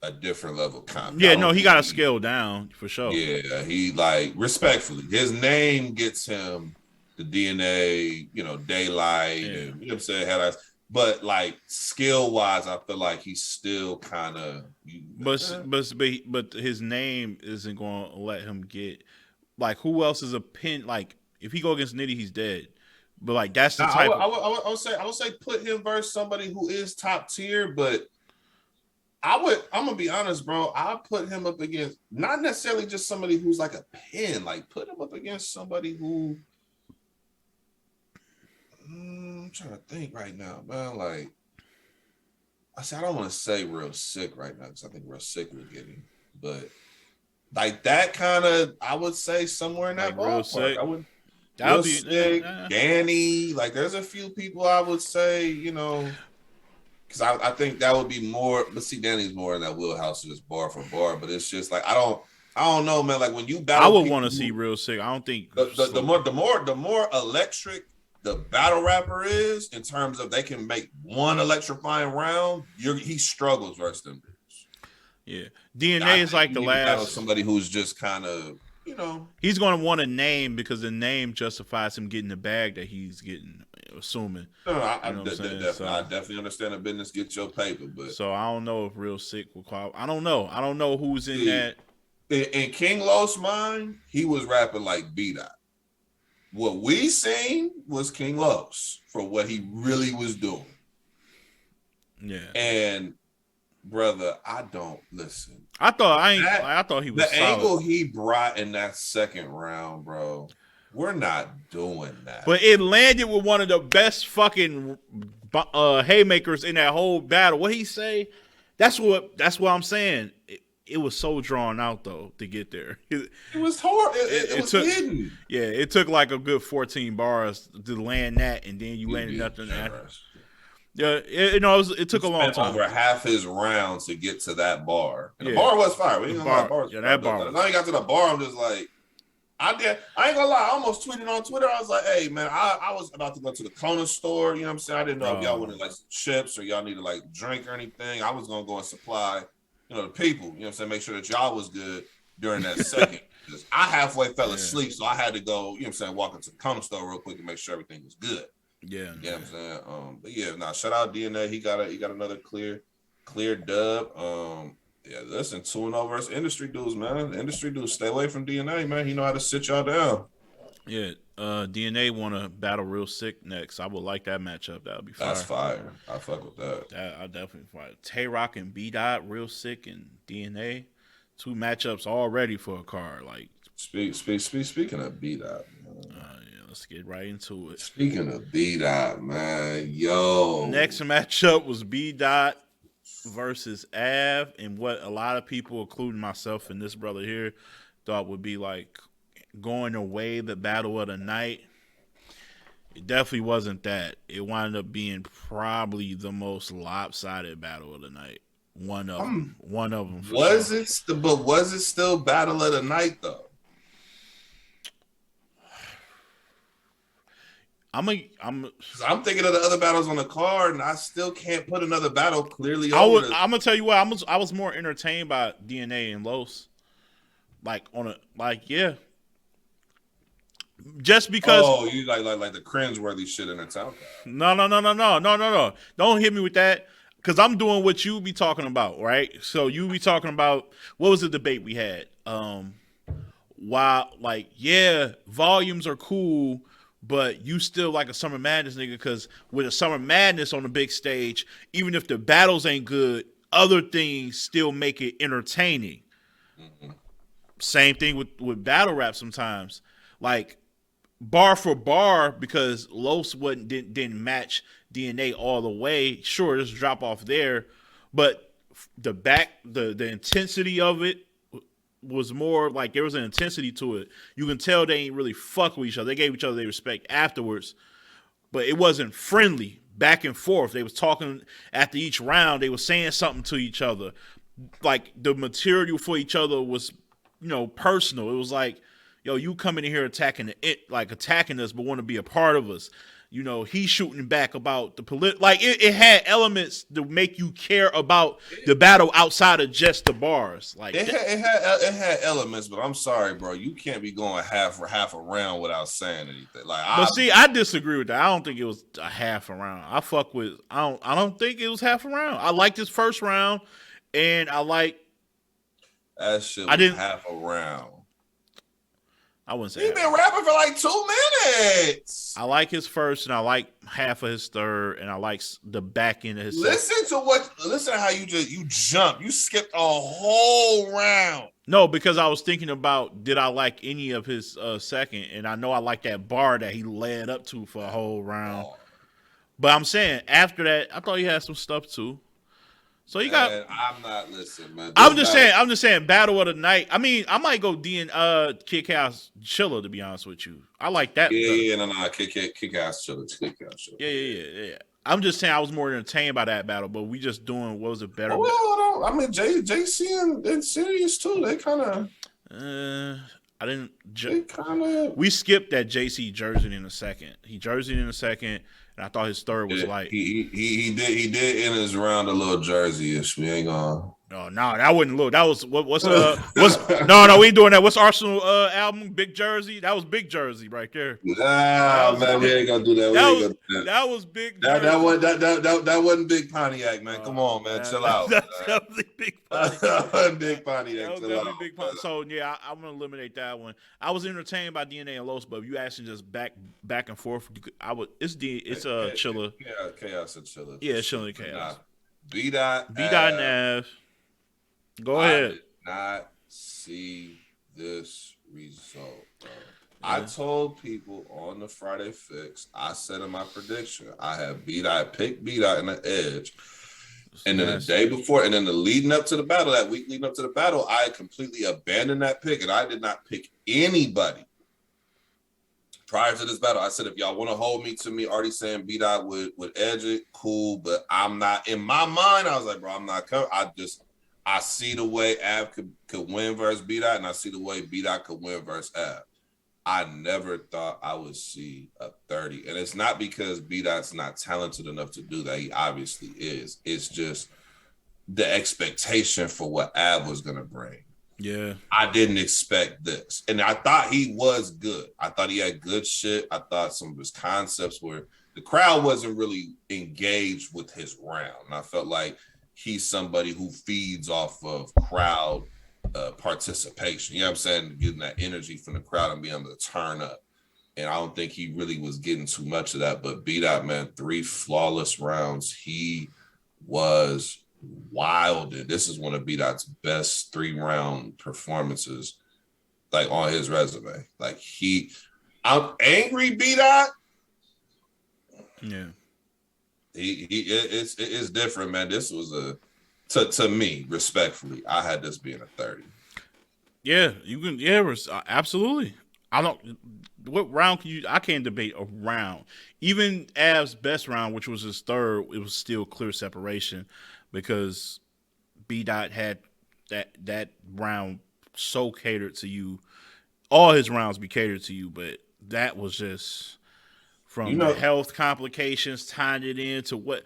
a different level of confidence. Yeah, no, he got to scale down for sure. Yeah, he respectfully, his name gets him the DNA, daylight, and you know what I'm saying, headlights. But skill wise, I feel like he's still kind of. But his name isn't going to let him get. Who else is a pin? If he go against Nitty, he's dead. But that's the type. I would say put him versus somebody who is top tier, but I'm gonna be honest, bro. I put him up against not necessarily just somebody who's like a pin, like put him up against somebody who I'm trying to think right now, man. Like I said, I don't want to say Real Sick right now because I think Real Sick will get him, but like that kind of, I would say somewhere in that like Real ballpark. Sick. I would. That'll Real be Sick, Danny. Like there's a few people I would say, because I think that would be more. But see, Danny's more in that wheelhouse of just bar for bar. But it's just like I don't know, man. Like when you battle, I would want to see Real Sick. I don't think the more electric the battle rapper is in terms of they can make one electrifying round. He struggles versus them dudes. Yeah, DNA is like the last. Somebody who's just kind of he's going to want a name because the name justifies him getting the bag that he's getting. Assuming. I definitely understand the business. Get your paper, but so I don't know if Real Sick will qualify. I don't know who's in that. In King Los' mind, he was rapping like B-Dot. What we seen was King Los for what he really was doing. Yeah. And brother, I don't listen. I thought he was the solid. Angle he brought in that second round, bro. We're not doing that. But it landed with one of the best fucking haymakers in that whole battle. What he say? That's what I'm saying. It was so drawn out though to get there. It was horrible. It was hidden. Yeah, it took like a good 14 bars to land that, and then you landed nothing after. Yeah, it took a long time. Over half his rounds to get to that bar. And the bar was fire. We ain't gonna lie, bar. Yeah, that bar. Now he got to the bar. I'm just like, I ain't gonna lie. I almost tweeted on Twitter. I was like, hey man, I was about to go to the Kona store. You know what I'm saying? I didn't know if y'all wanted like some chips or y'all needed like drink or anything. I was gonna go and supply, the people. You know what I'm saying? Make sure that y'all was good during that second. Because I halfway fell asleep, so I had to go. You know what I'm saying? Walk into the Kona store real quick to make sure everything was good. Yeah, you know what I'm saying. But yeah, shout out DNA. He got another clear dub. Yeah, listen, 2-0 versus industry dudes, man. The industry dudes, stay away from DNA, man. He know how to sit y'all down. Yeah, DNA want to battle Real Sick next. I would like that matchup. That would be fire. That's fire. I fuck with that. I definitely fight. Tay-Rock and B-Dot, Real Sick and DNA. 2 matchups already for a card. Like speaking of B-Dot. Let's get right into it. Speaking of B-Dot, man, yo. Next matchup was B-Dot versus Av, and what a lot of people, including myself and this brother here, thought would be like going away the battle of the night. It definitely wasn't that. It wound up being probably the most lopsided battle of the night. One of them. Was it still battle of the night though? I'm thinking of the other battles on the card, and I still can't put another battle clearly. I'm gonna tell you what. I was more entertained by DNA and Los, just because. You like the cringeworthy shit in the town. No. Don't hit me with that, because I'm doing what you be talking about, right? So you be talking about, what was the debate we had? Volumes are cool, but you still like a Summer Madness nigga, because with a Summer Madness on the big stage, even if the battles ain't good, other things still make it entertaining. Mm-hmm. Same thing with battle rap sometimes. Like, bar for bar, because Los didn't match DNA all the way. Sure, there's a drop off there, but the intensity of it was more like there was an intensity to it. You can tell they ain't really fuck with each other. They gave each other their respect afterwards, but it wasn't friendly back and forth. They was talking after each round. They were saying something to each other. Like, the material for each other was, personal. It was like, yo, you coming in here attacking us, but want to be a part of us. He's shooting back about the it had elements to make you care about the battle outside of just the bars. Like, it had elements, but I'm sorry, bro, you can't be going half a round without saying anything. I disagree with that. I don't think it was a half a round. I don't think it was half a round. I liked this first round, and I like that shit was half a round. I wouldn't say He been rapping for like 2 minutes. I like his first, and I like half of his third, and I like the back end of his. Listen to how you jump. You skipped a whole round. No, because I was thinking about did I like any of his second, and I know I like that bar that he led up to for a whole round. But I'm saying after that, I thought he had some stuff too. So you got. I'm not listening, man. I'm just saying. Battle of the night. I mean, I might go Kid Chaos Chiller, to be honest with you. I like that. No. Kid Chaos Chiller. Yeah. I'm just saying I was more entertained by that battle, but we just doing what was it better. Well, I mean, JC and Sirius too. They kind of. I didn't. We skipped that JC jersey in a second. He jerseyed in a second. And I thought his third was like he did in his round a little jersey-ish. We ain't gonna. No, that wouldn't look. That was what's no, we ain't doing that. What's Arsenal album? Big Jersey. That was Big Jersey right there. Nah, man, we ain't gonna do that. That was Big. That wasn't Big Pontiac, man. Come on, man, chill out. That was Big Pontiac. That wasn't Big Pontiac. That was definitely Big Pontiac. So yeah, I'm gonna eliminate that one. I was entertained by DNA and Los, but if you actually just back and forth, I would. It's Chiller. Yeah, Chaos and Chiller. Yeah, Chiller and Chaos. B dot and Av. Go ahead. I did not see this result, bro. I told people on the Friday Fix, I said in my prediction, I have picked B-Dot in the edge. And then the day before, and then the leading up to the battle, that week leading up to the battle, I completely abandoned that pick, and I did not pick anybody prior to this battle. I said, if y'all want to hold me to me already saying B-Dot would edge it, cool, but I'm not. In my mind, I was like, bro, I'm not coming. I see the way Av could win versus B-Dot, and I see the way B-Dot could win versus Av. I never thought I would see a 30. And it's not because B-Dot's not talented enough to do that. He obviously is. It's just the expectation for what Av was going to bring. Yeah. I didn't expect this. And I thought he was good. I thought he had good shit. I thought some of his concepts were – the crowd wasn't really engaged with his round. And I felt like he's somebody who feeds off of crowd participation. You know what I'm saying? Getting that energy from the crowd and being able to turn up. And I don't think he really was getting too much of that. But B-Dot, man, 3 flawless rounds. He was wild. This is one of B-Dot's best 3-round performances, like, on his resume. Like, I'm angry B-Dot. Yeah. It's different, man. This was to me, respectfully, I had this being a 30. Yeah, you can. Yeah, absolutely. What round can you? I can't debate a round. Even Av's best round, which was his third, it was still clear separation because B-Dot had that round so catered to you. All his rounds be catered to you, but that was just. From the health complications, tying it into what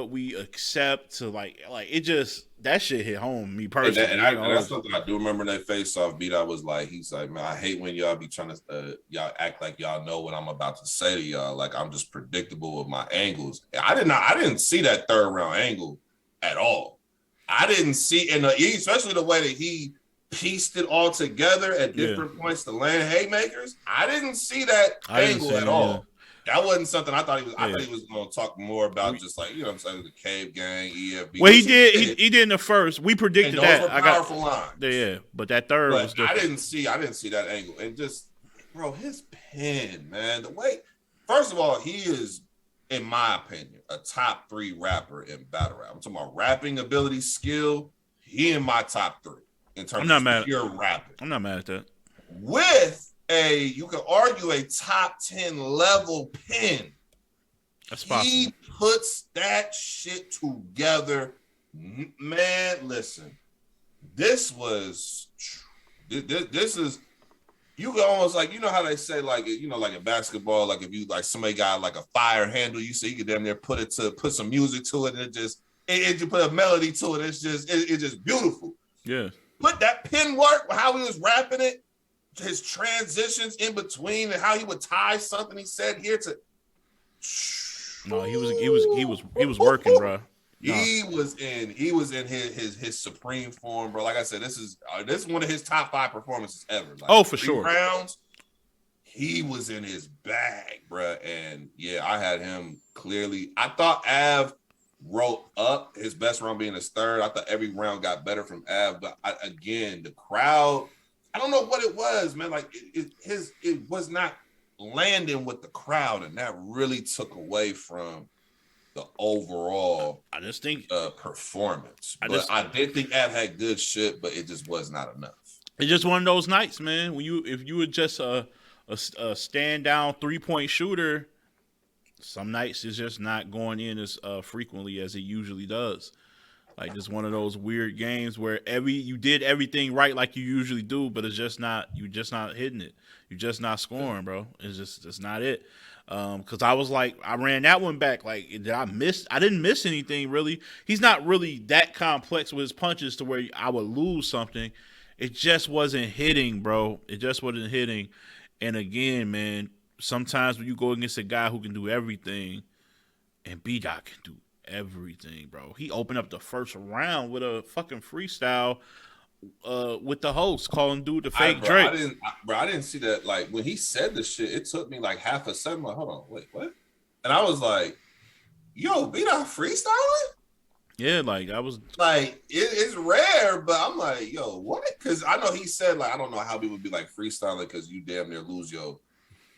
we accept to like it just that shit hit home me personally. And that's something I do remember in that face off. B-Dot was like, he's like, man, I hate when y'all be trying to y'all act like y'all know what I'm about to say to y'all. Like I'm just predictable with my angles. I didn't see that third round angle at all. I didn't see, and especially the way that he pieced it all together at different points to land haymakers. I didn't see that angle at all. Yeah. That wasn't something I thought he was. I thought he was going to talk more about, just like, you know what I'm saying, the Cave Gang, EFB. Well, he did. He did in the first. We predicted and those that. Were powerful lines. Yeah, but that third was different. I didn't see that angle. And just, bro, his pen, man. The way, first of all, he is, in my opinion, a top 3 rapper in battle rap. I'm talking about rapping ability, skill. He in my top 3 in terms of pure rapping. I'm not mad at that. With you can argue a top 10 level pen. That's possible. He puts that shit together. Man, listen. This is, you can almost, like, you know how they say, like, you know, like in basketball, like if you, like, somebody got like a fire handle, you say you could damn near put some music to it, and it just put a melody to it. It's just beautiful. Yeah. Put that pen work, how he was rapping it, his transitions in between, and how he would tie something he said here to. No, he was working, bro. No. He was in his supreme form, bro. Like I said, this is one of his top 5 performances ever. Like, for 3 sure. rounds, he was in his bag, bro. And yeah, I had him clearly. I thought Av wrote up his best round being his 3rd. I thought every round got better from Av, but again, the crowd, I don't know what it was, man. Like it was not landing with the crowd, and that really took away from the overall I just think performance. I did think Av had good shit, but it just was not enough. It's just one of those nights, man. If you were just a stand down 3-point shooter, some nights it's just not going in as frequently as it usually does. Like, just one of those weird games where you did everything right like you usually do, but you're just not hitting it. You're just not scoring, bro. It's just not it. Because I was like, I ran that one back. Like, did I miss? I didn't miss anything really. He's not really that complex with his punches to where I would lose something. It just wasn't hitting, bro. It just wasn't hitting. And again, man, sometimes when you go against a guy who can do everything, and B-Dot can do everything, bro. He opened up the first round with a fucking freestyle with the host calling dude the fake Drake. I didn't see that. Like, when he said the shit, it took me like half a second. Like, hold on, wait, what? And I was like, yo, B-Dot freestyling? Yeah, like, I was like, it's rare, but I'm like, yo, what? Because I know he said, like, I don't know how people would be like freestyling because you damn near lose your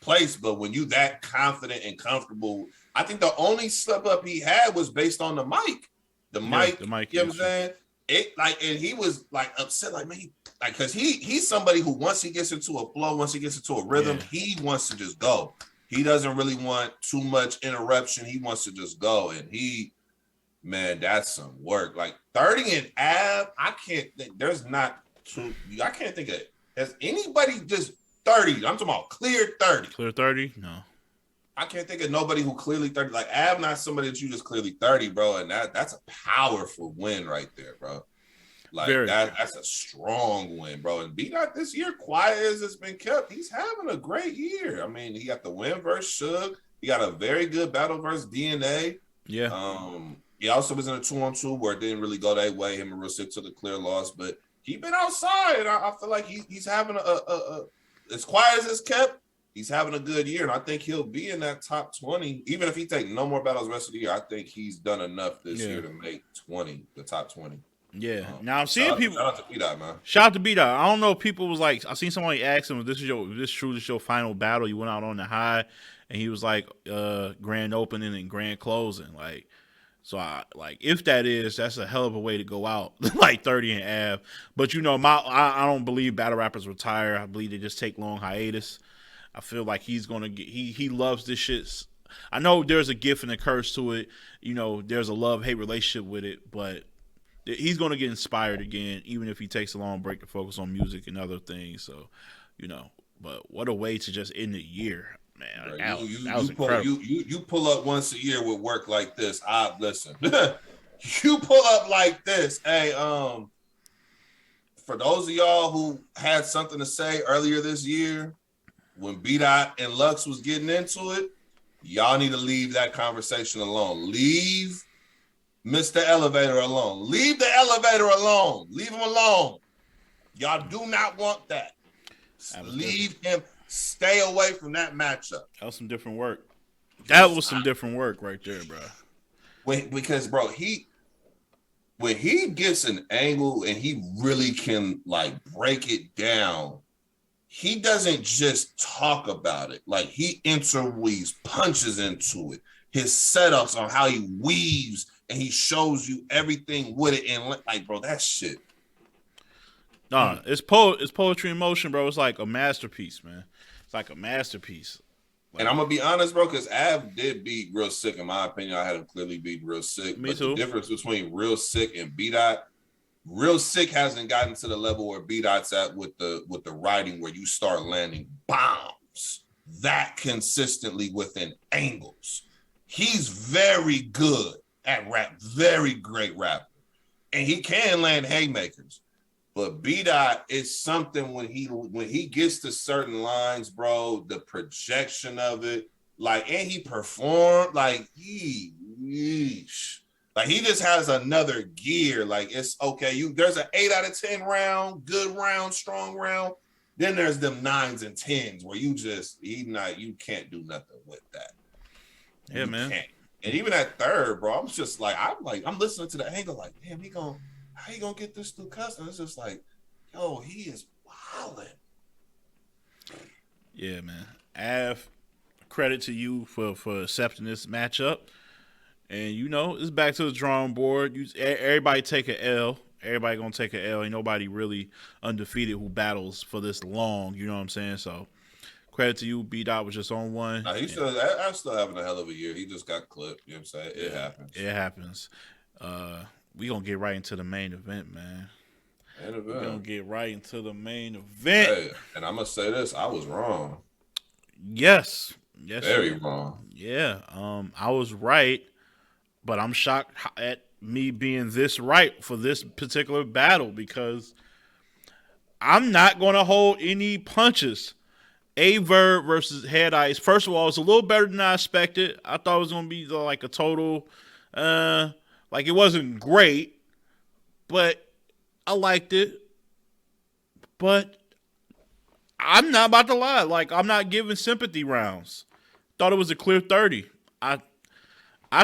place, but when you that confident and comfortable, I think the only slip up he had was based on the mic. The mic, you know what I'm saying? It like, and he was like upset, like, man, like, because he's somebody who once he gets into a flow, once he gets into a rhythm, he wants to just go. He doesn't really want too much interruption. He wants to just go, and man, that's some work. Like 30 and Av, I can't think. I can't think of it. Has anybody just 30? I'm talking about clear 30. Clear 30? No. I can't think of nobody who clearly 30. Like, Av not somebody that you just clearly 30, bro. And that's a powerful win right there, bro. Like, that's a strong win, bro. And B-Dot this year, quiet as it's been kept, he's having a great year. I mean, he got the win versus Suge. He got a very good battle versus DNA. Yeah. He also was in a 2-on-2 where it didn't really go that way. Him and Real Sick took a clear loss, but he been outside. I feel like he's having a as quiet as it's kept, he's having a good year, and I think he'll be in that top 20. Even if he take no more battles the rest of the year, I think he's done enough this year to make the top 20. Yeah. Now I'm seeing people. Shout out to B-Dot, man. Shout out to B-Dot. I don't know if people was like, I seen somebody ask him if this is your final battle. You went out on the high, and he was like, grand opening and grand closing. Like, so if that's a hell of a way to go out, like 30 and Av. But I don't believe battle rappers retire. I believe they just take long hiatus. I feel like he's gonna get. He loves this shit. I know there's a gift and a curse to it. There's a love-hate relationship with it, but he's gonna get inspired again, even if he takes a long break to focus on music and other things. So, but what a way to just end the year. Man, right. That was incredible. You pull up once a year with work like this. Listen, you pull up like this. Hey, for those of y'all who had something to say earlier this year, when B-Dot and Lux was getting into it, y'all need to leave that conversation alone. Leave Mr. Elevator alone. Leave the elevator alone. Leave him alone. Y'all do not want that. Leave him. Stay away from that matchup. That was some different work. That was some different work right there, bro. Because, bro, when he gets an angle and he really can, like, break it down, he doesn't just talk about it. Like, he interweaves punches into it. His setups on how he weaves and he shows you everything with it. And, like, bro, that shit. Nah, it's poetry in motion, bro. It's like a masterpiece, man. It's like a masterpiece. And I'm gonna be honest, bro, because Av did beat Real Sick. In my opinion, I had him clearly beat Real Sick. Me but too. The difference between Real Sick and B-Dot, Real Sick hasn't gotten to the level where B-Dot's at with the writing, where you start landing bombs that consistently within angles. He's very good at rap, very great rapper, and he can land haymakers. But B-Dot is something when he gets to certain lines, bro, the projection of it, like, and he performed, like, yeesh. Like he just has another gear. Like it's okay. There's an 8 out of 10 round, good round, strong round. Then there's them 9s and 10s where you can't do nothing with that. Yeah, man. Can't. And even at third, bro, I'm listening to the angle like, damn, how he gonna get this through custom? It's just like, yo, he is wilding. Yeah, man. Av, credit to you for accepting this matchup. And it's back to the drawing board. Everybody take an L. Everybody gonna take an L. Ain't nobody really undefeated who battles for this long. You know what I'm saying? So credit to you. B-Dot was just on one. I'm still having a hell of a year. He just got clipped. You know what I'm saying? It happens. It happens. We gonna get right into the main event, man. We're gonna get right into the main event. Hey, and I'm gonna say this: I was wrong. Yes. Very wrong. Yeah. I was right, but I'm shocked at me being this right for this particular battle because I'm not gonna hold any punches. Verb versus Head Ice. First of all, it's a little better than I expected. I thought it was gonna be like a total, like it wasn't great, but I liked it. But I'm not about to lie. Like I'm not giving sympathy rounds. Thought it was a clear 30. I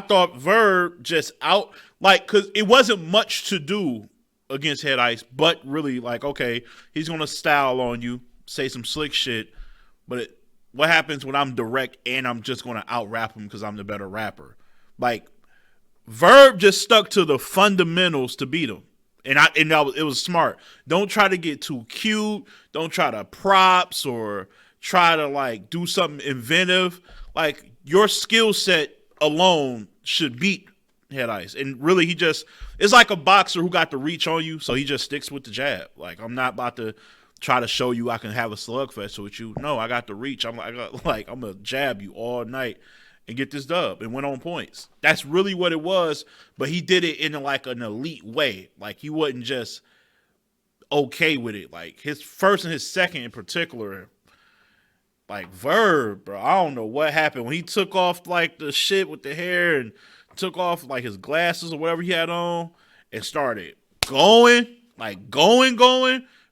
thought Verb just out because it wasn't much to do against Head Ice, but really like okay, he's gonna style on you, say some slick shit. But what happens when I'm direct and I'm just going to out-rap him because I'm the better rapper? Like, Verb just stuck to the fundamentals to beat him. And it was smart. Don't try to get too cute. Don't try to props or try to, like, do something inventive. Like, your skill set alone should beat Head Ice. And really, it's like a boxer who got the reach on you, so he just sticks with the jab. Like, I'm not about to try to show you I can have a slugfest with you. No, I got the reach. I'm gonna jab you all night and get this dub and win on points. That's really what it was. But he did it in like an elite way. Like he wasn't just okay with it. Like his first and his second in particular. Like Verb, bro. I don't know what happened when he took off like the shit with the hair and took off like his glasses or whatever he had on and started going.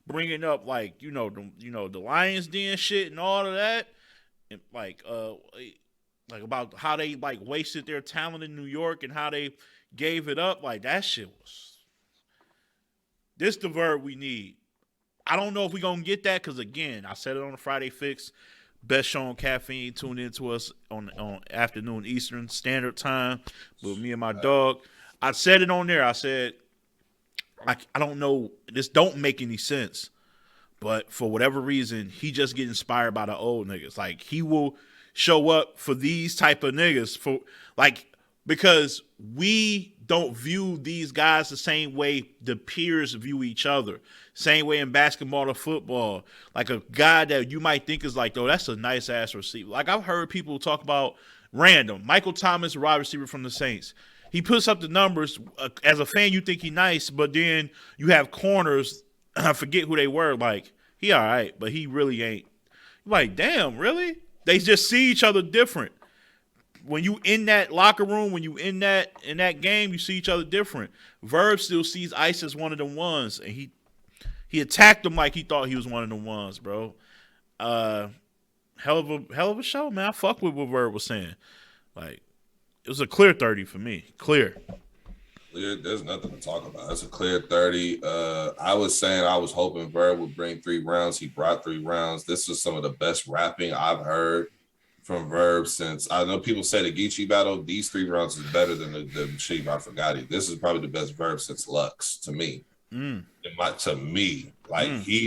Bringing up like the Lions Den shit and all of that, and like about how they like wasted their talent in New York and how they gave it up. Like that shit was this the Verb we need. I don't know if we gonna get that because again I said it on the Friday Fix. Best show on caffeine. Tune in to us on afternoon Eastern Standard Time with me and my dog. I said it on there. I said. I don't know. This don't make any sense. But for whatever reason, he just get inspired by the old niggas. Like, he will show up for these type of niggas. Because we don't view these guys the same way the peers view each other. Same way in basketball or football. Like, a guy that you might think is like, oh, that's a nice-ass receiver. Like, I've heard people talk about random. Michael Thomas, wide receiver from the Saints. He puts up the numbers. As a fan, you think he's nice, but then you have corners. I forget who they were. Like, he all right, but he really ain't. You're like, damn, really? They just see each other different. When you in that locker room, when you in that game, you see each other different. Verb still sees Ice as one of the ones, and he attacked him like he thought he was one of the ones, bro. Hell of a show, man. I fuck with what Verb was saying. Like. It was a clear 30 for me. Clear. There's nothing to talk about. It's a clear 30. I was saying I was hoping Verb would bring 3 rounds. He brought 3 rounds. This was some of the best rapping I've heard from Verb since. I know people say the Geechee battle. These 3 rounds is better than the shit about Forgotti. This is probably the best Verb since Lux to me. He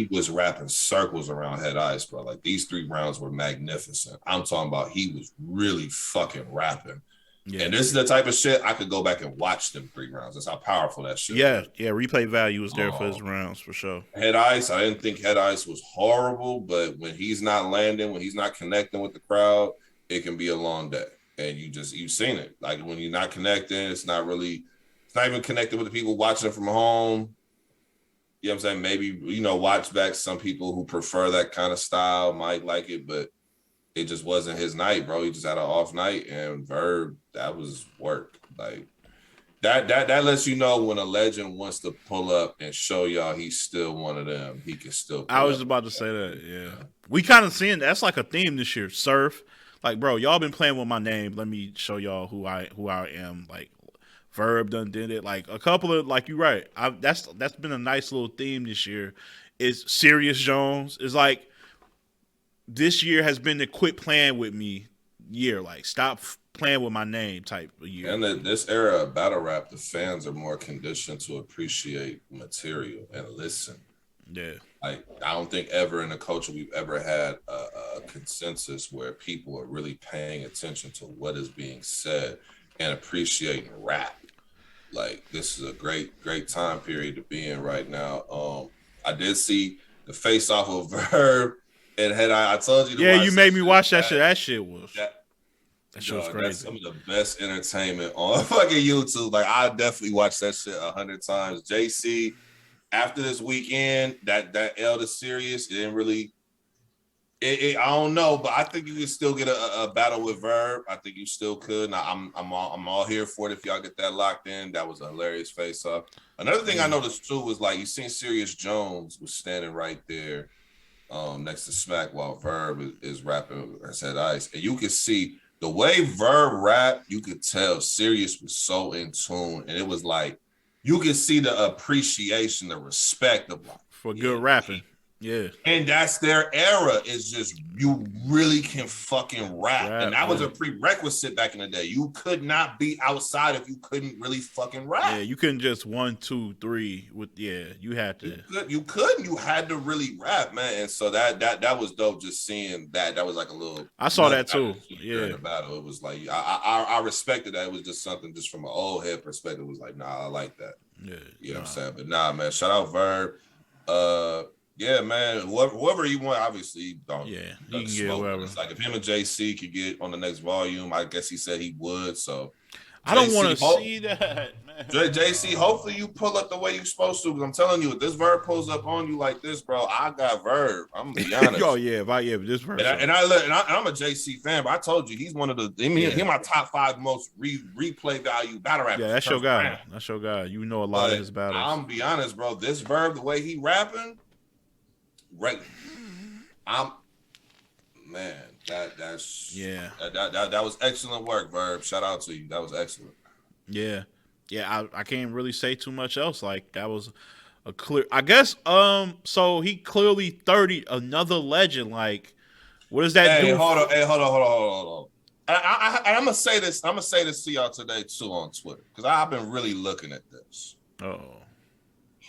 was rapping circles around Head Ice, bro. Like these 3 rounds were magnificent. I'm talking about he was really fucking rapping. Yeah. And this is the type of shit I could go back and watch them 3 rounds. That's how powerful that shit was. Yeah, replay value was there for his rounds for sure. Head Ice, I didn't think Head Ice was horrible, but when he's not landing, when he's not connecting with the crowd, it can be a long day. And you've seen it. Like when you're not connecting, it's not even connected with the people watching it from home. You know what I'm saying? Maybe, watch back some people who prefer that kind of style might like it, but it just wasn't his night, bro. He just had an off night, and Verb, that was work. Like, That lets you know when a legend wants to pull up and show y'all he's still one of them. He can still pull I was up. about to say that, yeah. We kind of seeing that's like a theme this year. Surf. Like, bro, y'all been playing with my name. Let me show y'all who I am. Like, Verb done did it. Like a couple of you're right. That's been a nice little theme this year. Is Sirius Jones is like this year has been the quit playing with me year. Like, stop playing with my name type of year. And this era of battle rap, the fans are more conditioned to appreciate material and listen. Yeah. Like, I don't think ever in the culture we've ever had a consensus where people are really paying attention to what is being said and appreciating rap. Like, this is a great time period to be in right now. I did see the face off of Verb and I told you to watch you made me watch that shit. That shit was crazy. That's some of the best entertainment on fucking YouTube. Like, I definitely watched that shit 100 times. JC, after this weekend, that L to Sirius, it didn't really. I don't know, but I think you can still get a battle with Verb. I think you still could. Now, I'm all here for it if y'all get that locked in. That was a hilarious face off. Another thing I noticed too was like you seen Sirius Jones was standing right there, next to Smack while Verb is rapping with Head Ice, and you could see the way Verb rap. You could tell Sirius was so in tune, and it was like you could see the appreciation, the respect of for good rapping. Yeah. And that's their era. It's just you really can fucking rap. And that was a prerequisite back in the day. You could not be outside if you couldn't really fucking rap. Yeah, you couldn't just 1, 2, 3 with you had to. You couldn't. You had to really rap, man. And so that was dope just seeing that. That was like a little I saw that too. Yeah. In the battle. It was like I respected that. It was just something just from an old head perspective. It was like, nah, I like that. Yeah. You know what I'm saying? But nah, man, shout out Verb. Yeah, man. Whoever you want, obviously, you don't. Yeah, you can get whoever. It's like if him and JC could get on the next volume, I guess he said he would. So I don't want to see that, man. JC, hopefully you pull up the way you're supposed to. Because I'm telling you, if this Verb pulls up on you like this, bro, I got Verb. I'm gonna be honest. Oh yeah, if this Verb. And I'm a JC fan, but I told you he's one of the. He's my top 5 most replay value battle rappers. Yeah, that's your guy. That's your guy. You know a lot of his battles. I'm gonna be honest, bro. This Verb, the way he rapping. Right, that was excellent work, Verb. Shout out to you. That was excellent. Yeah. I can't really say too much else. Like that was a clear. I guess. So he clearly 30 another legend. Like, what does that do? Hold on. I'm gonna say this. I'm gonna say this to y'all today too on Twitter because I've been really looking at this. Oh.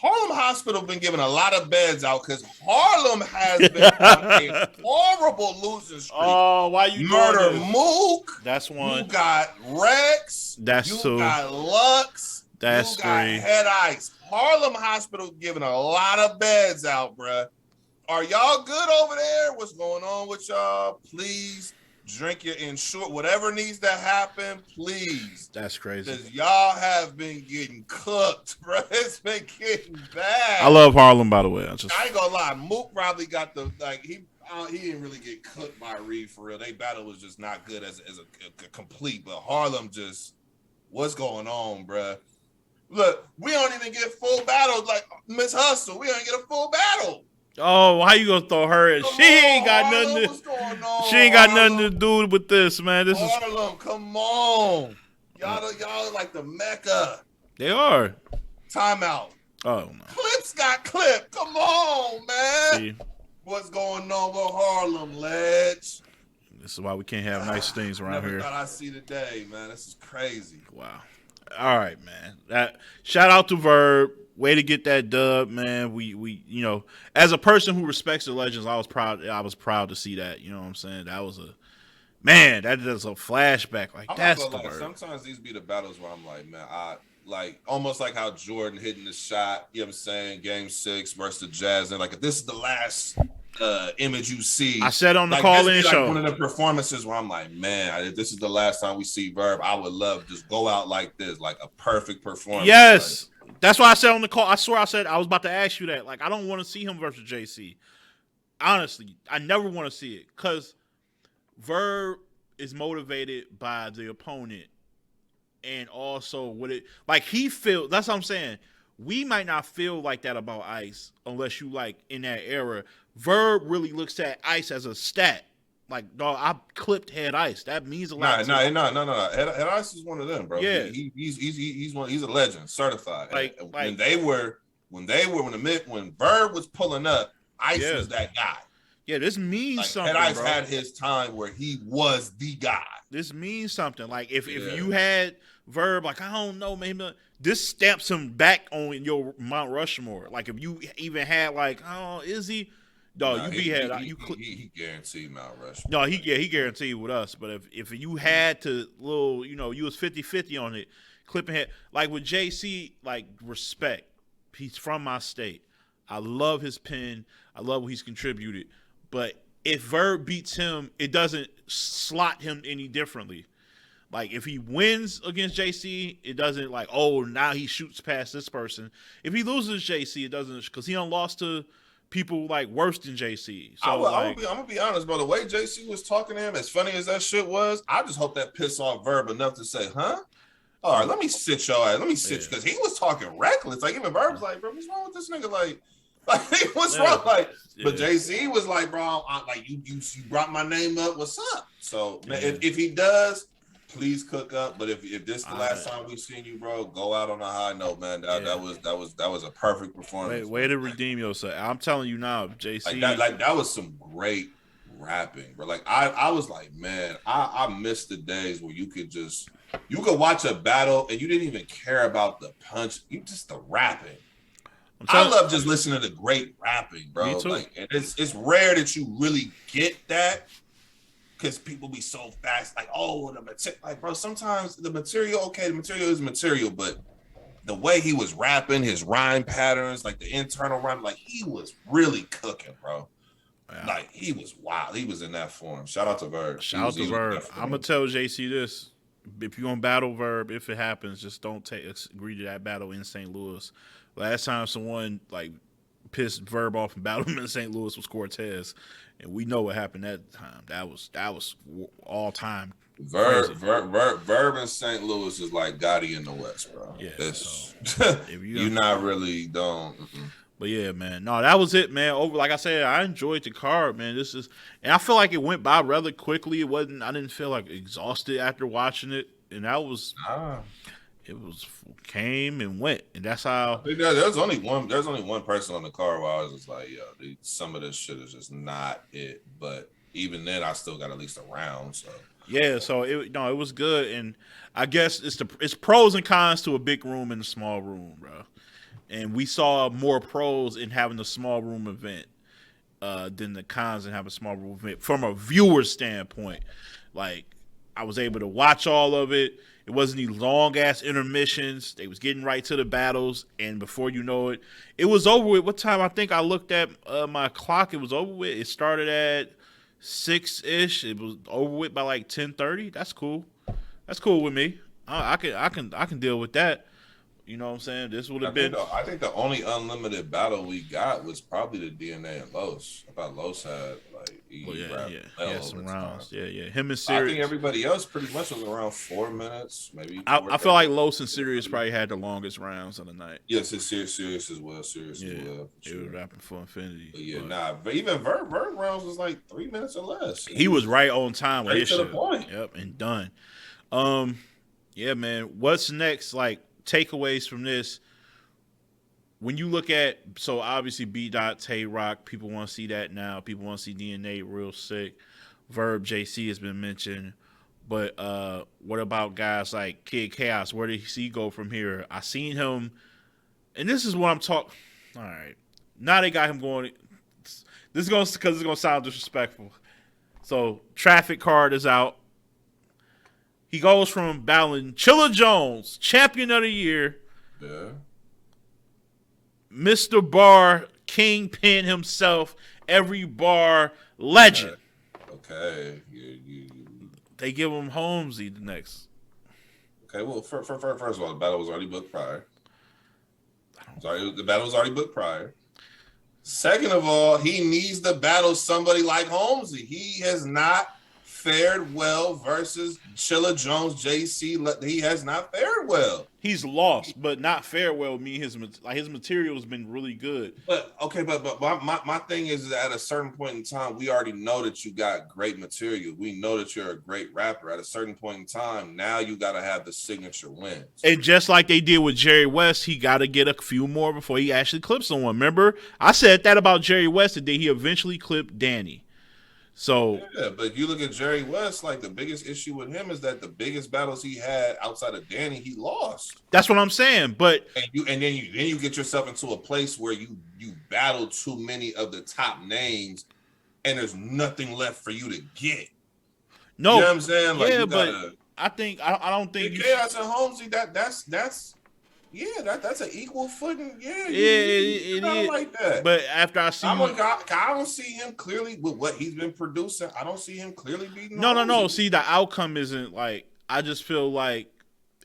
Harlem Hospital been giving a lot of beds out because Harlem has been on a horrible losing streak. Oh, why you Murder Mook? That's one. You got Rex. That's you 2. You got Lux. That's you got 3. Head Ice. Harlem Hospital giving a lot of beds out, bruh. Are y'all good over there? What's going on with y'all? Please drink your insurance. Whatever needs to happen, please. That's crazy. Because y'all have been getting cooked, bro. It's been getting bad. I love Harlem, by the way. I ain't gonna lie. Mook probably got he didn't really get cooked by Reed for real. They battle was just not good as a complete. But Harlem just, what's going on, bro? Look, we don't even get full battles like Miss Hustle. We don't get a full battle. Oh, how you gonna throw her in? She ain't got nothing to do with this, man. This Harlem, come on. Y'all like the Mecca. They are. Timeout. Oh no. Clips got clipped. Come on, man. See? What's going on with Harlem, Ledge? This is why we can't have nice things around here. Thought I see the day, man. This is crazy. Wow. All right, man. Shout out to Verb. Way to get that dub, man. We as a person who respects the legends, I was proud to see that. You know what I'm saying? That was that is a flashback. Like, that's the word. Sometimes these be the battles where I'm like, man, I like almost like how Jordan hitting the shot, you know what I'm saying? Game 6 versus the Jazz. And like, if this is the last image you see, I said on the call-in show, one of the performances where I'm like, man, if this is the last time we see Verb, I would love to just go out like this, like a perfect performance. Yes. Like, that's why I said on the call. I swear I said I was about to ask you that. Like, I don't want to see him versus JC. Honestly, I never want to see it because Verb is motivated by the opponent and also what it like he feel. That's what I'm saying. We might not feel like that about Ice unless you like in that era. Verb really looks at Ice as a stat. Like, dog, I clipped Head Ice. That means a lot. No. Head Ice is one of them, bro. Yeah, He's a legend, certified. Like When Verb was pulling up, Ice was that guy. Yeah, this means something. Head Ice bro. had his time where he was the guy. This means something. Like if you had Verb, like I don't know, maybe this stamps him back on your Mount Rushmore. Like if you even had like, oh, is he? No, he guaranteed Mount Rushmore. No, he guaranteed with us. But if you had to you was 50-50 on it, clipping head like with JC, like respect. He's from my state. I love his pen. I love what he's contributed. But if Verb beats him, it doesn't slot him any differently. Like if he wins against JC, it doesn't like, oh, now he shoots past this person. If he loses JC, it doesn't, because he done lost to people like worse than JC. So I'm gonna be honest, bro. The way JC was talking to him, as funny as that shit was, I just hope that pissed off Verb enough to say, huh? All right, let me sit your ass. Let me sit, because he was talking reckless. Like even Verb's like, bro, what's wrong with this nigga? Like what's wrong? Like, but JC was like, bro, you brought my name up. What's up? So man, if he does, please cook up. But if this the last time we've seen you, bro, go out on a high note, man. That was a perfect performance. Way to redeem yourself. I'm telling you now, JC. That was some great rapping, bro. Like I was like, man, I miss the days where you could watch a battle and you didn't even care about the punch. You just the rapping. I love just listening to great rapping, bro. Me too. Like, and it's rare that you really get that, because people be so fast, like, oh, bro, sometimes the material is material, but the way he was rapping, his rhyme patterns, like the internal rhyme, like he was really cooking, bro. Yeah. Like he was wild. He was in that form. Shout out to Verb. I'm gonna tell JC this: if you're gonna battle Verb, if it happens, just don't agree to that battle in St. Louis. Last time someone like pissed Verb off and battled him in St. Louis was Cortez, and we know what happened that time. That was all time. Verb in St. Louis is like Gotti in the West, bro. Yeah, so, you not really don't. But yeah, man. No, that was it, man. Like I said, I enjoyed the card, man. And I feel like it went by rather quickly. I didn't feel like exhausted after watching it, and that was. It was came and went, and that's how. There's only one person on the card where I was just like, yo, some of this shit is just not it. But even then, I still got at least a round. So yeah, so it was good, and I guess it's pros and cons to a big room and a small room, bro. And we saw more pros in having a small room event than the cons in having a small room event from a viewer standpoint. Like I was able to watch all of it. It wasn't any long-ass intermissions. They was getting right to the battles, and before you know it, it was over with. What time? I think I looked at my clock. It was over with. It started at 6-ish. It was over with by like 10:30. That's cool. That's cool with me. I can deal with that. You know what I'm saying? This would have been. I think the only unlimited battle we got was probably the DNA and Los. I thought Los had some rounds. Yeah. Him and Sirius. I think everybody else pretty much was around 4 minutes, maybe. I feel like Los and Sirius probably had the longest rounds of the night. Yes, it's Sirius as well. He was rapping for infinity. But even Verb rounds was like 3 minutes or less. He was right on time with his shit. To the point. Yep, and done. Yeah, man. What's next? Like takeaways from this. When you look at, so obviously B. Tay Rock, people want to see that now. People want to see DNA real sick. Verb JC has been mentioned. But what about guys like Kid Chaos? Where did he go from here? I seen him, and this is what I'm talking. All right. Now they got him going. This is going because it's going to sound disrespectful. So Traffic card is out. He goes from battling Chilla Jones, champion of the year. Yeah. Mr. Bar, Kingpin himself, every bar legend. Okay. They give him Holmesy the next. Okay, well, first of all, the battle was already booked prior. The battle was already booked prior. Second of all, he needs to battle somebody like Holmesy. He has not fared well versus Chilla Jones, JC. He has not fared well. He's lost, but not fared well. His material has been really good. But okay, but my thing is that at a certain point in time, we already know that you got great material. We know that you're a great rapper. At a certain point in time, now you got to have the signature wins. And just like they did with Jerry West, he got to get a few more before he actually clips someone. Remember, I said that about Jerry West the day he eventually clipped Danny. So yeah, but you look at Jerry West, like the biggest issue with him is that the biggest battles he had outside of Danny, he lost. That's what I'm saying. But then you get yourself into a place where you battle too many of the top names, and there's nothing left for you to get. No, you know what I'm saying? Like, yeah, but I don't think Chaos and Holmesy, that's an equal footing. Yeah, it is like that. But after I see, I don't see him clearly with what he's been producing. I don't see him clearly beating. No. See, the outcome isn't like. I just feel like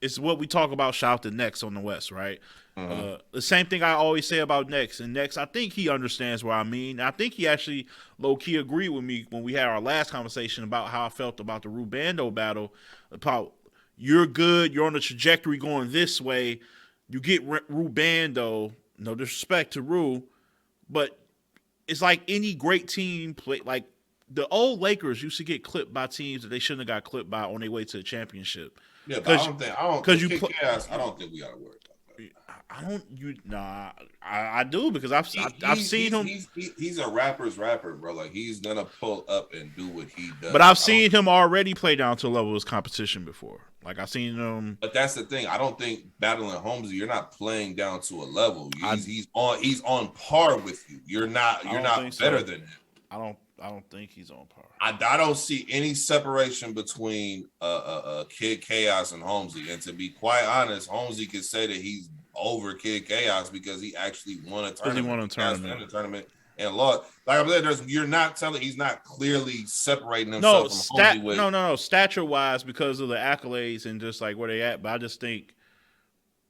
it's what we talk about. Shout out to Next on the West, right? Mm-hmm. The same thing I always say about Next. And Next, I think he understands what I mean. I think he actually low key agreed with me when we had our last conversation about how I felt about the Rubando battle. About you're good, you're on a trajectory going this way. You get Rubando, no disrespect to Ru, but it's like any great team play. Like the old Lakers used to get clipped by teams that they shouldn't have got clipped by on their way to the championship. Yeah, but I don't think we gotta worry about that. I do because I've seen him. He's a rapper's rapper, bro. Like he's gonna pull up and do what he does. But I've seen him already play down to a level of his competition before. Like I've seen him. But that's the thing. I don't think battling Holmesy, you're not playing down to a level. He's on par with you. You're not better than him. I don't think he's on par. I don't see any separation between Kid Chaos and Holmesy. And to be quite honest, Holmesy could say that he's over Kid Chaos because he actually won a tournament. And lost. Like I'm saying, you're not telling he's not clearly separating himself from Holmesy with. No. Stature wise, because of the accolades and just like where they at. But I just think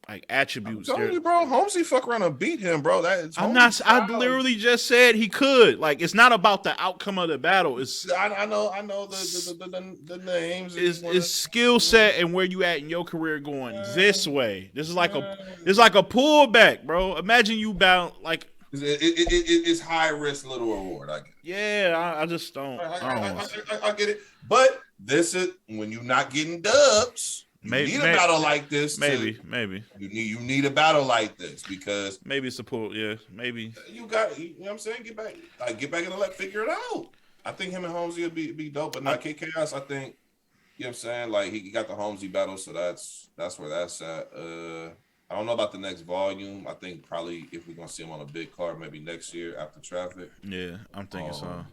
like attributes. I'm telling you, bro, Holmesy fuck around and beat him, bro. I literally just said he could. Like it's not about the outcome of the battle. It's I know the names. It's skill set and where you at in your career going this way. This is like a pullback, bro. Imagine you battle like. It's high risk, little reward. I get it. Yeah, I just don't. I get it. But this is when you're not getting dubs. You need a battle like this. Maybe. You need a battle like this because maybe it's a pull. Yeah, maybe you got. You know what I'm saying? Get back in the left. Figure it out. I think him and Holmesy would be dope, but not K Chaos. I think you know what I'm saying. Like he got the Holmesy battle, so that's where that's at. I don't know about the next volume. I think probably if we're gonna see him on a big card, maybe next year after Traffic. Yeah, I'm thinking so.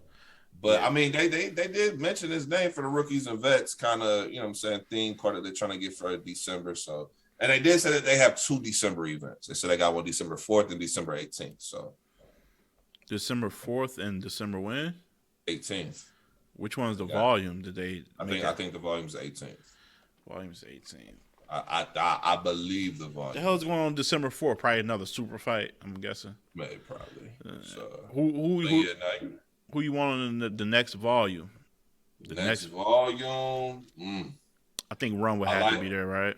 But I mean, they did mention his name for the rookies and vets, kind of, you know what I'm saying, theme card that they're trying to get for December. So, and they did say that they have 2 December events. They said they got one December 4th and December 18th. So, December 4th and December when? 18th. Which one's the volume? Did they? I think the volume's 18th. Volume's 18th. I believe the volume. The hell's going on December 4th? Probably another super fight, I'm guessing. Maybe, probably. So, who you want in the next volume? The next volume? I think Run would have to be there, right?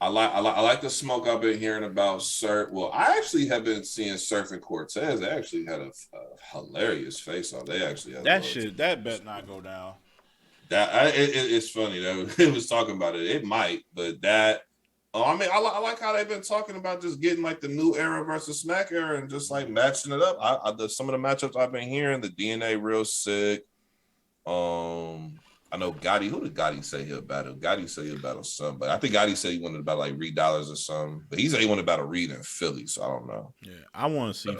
I like the smoke I've been hearing about Surf. Well, I actually have been seeing Surf and Cortez. They actually had a hilarious face-off. They actually had that bet not go down. It's funny that it was talking about it. It might, but that. I mean, I like how they've been talking about just getting like the new era versus Smack era and just like matching it up. Some of the matchups I've been hearing, the DNA real sick. I know Gotti. Who did Gotti say he'll battle? Gotti said he'll battle somebody. I think Gotti said he wanted to battle like Reed Dollars or something, but he said he wanted to battle Reed in Philly. So I don't know. Yeah, I want to see.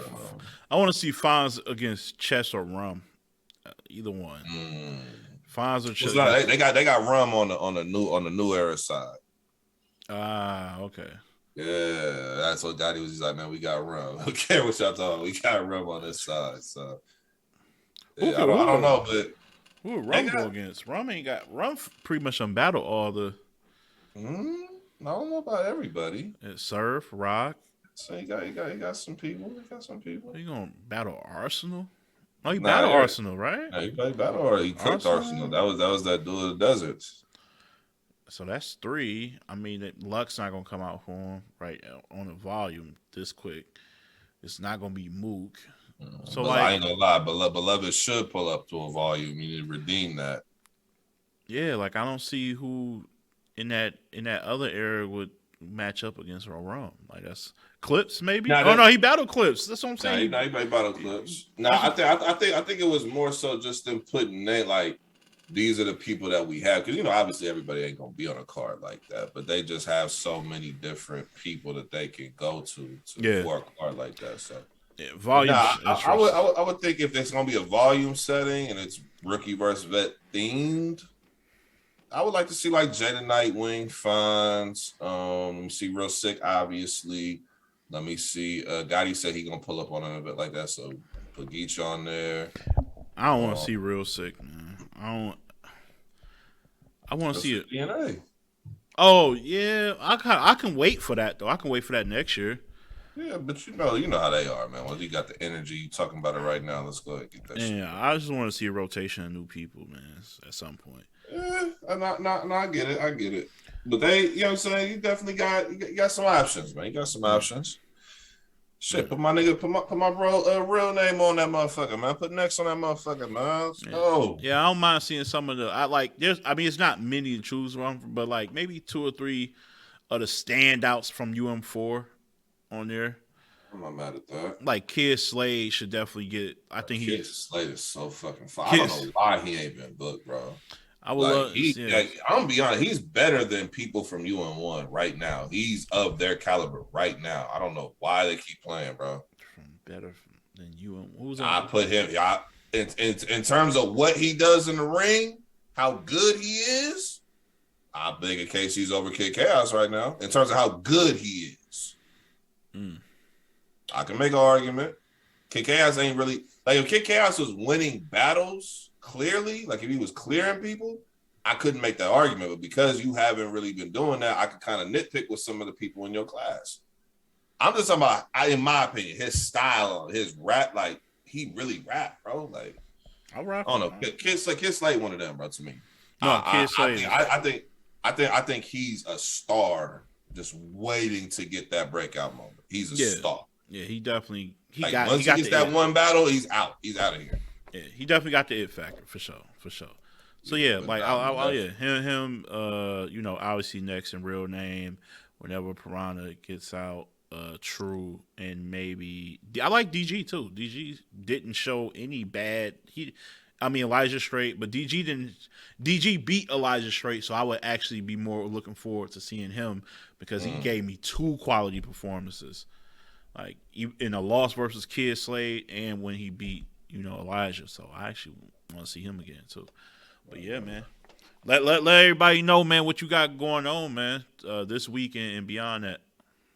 I want to see Fonz against Chess or Rum. Either one. Fonz or Chess. They got Rum on the new era side. Okay. Yeah, that's what Gotti was. He's like, man, we got Rum. I don't care what y'all talking. We got Rum on this side. So yeah, I don't know, but who Rum go against? Rum pretty much unbattled all the. I don't know about everybody. It's Surf, Rock. So he got some people. He got some people. You gonna battle Arsenal? Oh, he battled Arsenal, right? Yeah, he played battle or he cooked Arsenal. That was that duel of the deserts. So that's 3. I mean, Luck's not gonna come out for him right on the volume this quick. It's not gonna be Mook. So but I ain't gonna lie, Beloved should pull up to a volume. You need to redeem that. Yeah, like I don't see who in that other era would match up against Rum. Like that's Clips, maybe. No, he battled Clips. That's what I'm saying. He battled Clips. No, I think it was more so just them putting that like these are the people that we have because obviously everybody ain't gonna be on a card like that, but they just have so many different people that they can go to for a card like that. So. Yeah, volume. I would think if there's gonna be a volume setting and it's rookie versus vet themed, I would like to see like Jada Nightwing, Fonz. Let me see Real Sick, obviously. Let me see. Gotti said he gonna pull up on a bit like that, so put Geach on there. I don't want to see Real Sick, man. I want to see it. DNA. Oh yeah, I can wait for that though. I can wait for that next year. Yeah, but you know how they are, man. Well, you got the energy. You talking about it right now. Let's go ahead and get that shit. Yeah, I just want to see a rotation of new people, man, at some point. Yeah, I get it. But they, you know what I'm saying? You definitely got some options, man. You got some options. Shit, put my bro real name on that motherfucker, man. Put next on that motherfucker, man. Let's go. Yeah, I don't mind seeing some of the it's not many to choose from, but like maybe 2 or 3 of the standouts from UM4 on there. I'm not mad at that. Like Kid Slade should definitely get. I think Kid Slade is so fucking fun. I don't know why he ain't been booked, bro. I'm gonna be honest. He's better than people from UM1 right now. He's of their caliber right now. I don't know why they keep playing, bro. Better than UM. I put him. In terms of what he does in the ring, how good he is. I beg a case he's over Kid Chaos right now. In terms of how good he is. I can make an argument. Kid Chaos ain't really like if Kid Chaos was winning battles clearly, like if he was clearing people, I couldn't make that argument. But because you haven't really been doing that, I could kind of nitpick with some of the people in your class. I'm just talking about, in my opinion, his style, his rap, like he really rap, bro. Like I don't know, Kid Slade one of them, bro. To me, Kid Slade. I think he's a star, just waiting to get that breakout moment. He's a star. Yeah, he definitely once he gets that one battle, he's out. He's out of here. Yeah, he definitely got the it factor for sure. So yeah, like him. Obviously next in real name. Whenever Piranha gets out, True and maybe I like DG too. DG didn't show any bad. Elijah Straight, but DG didn't. DG beat Elijah Straight, so I would actually be more looking forward to seeing him because he gave me 2 quality performances. Like in a loss versus Kid Slade and when he beat, Elijah. So I actually want to see him again too. But yeah, man. Let everybody know, man, what you got going on, man, this week and beyond that.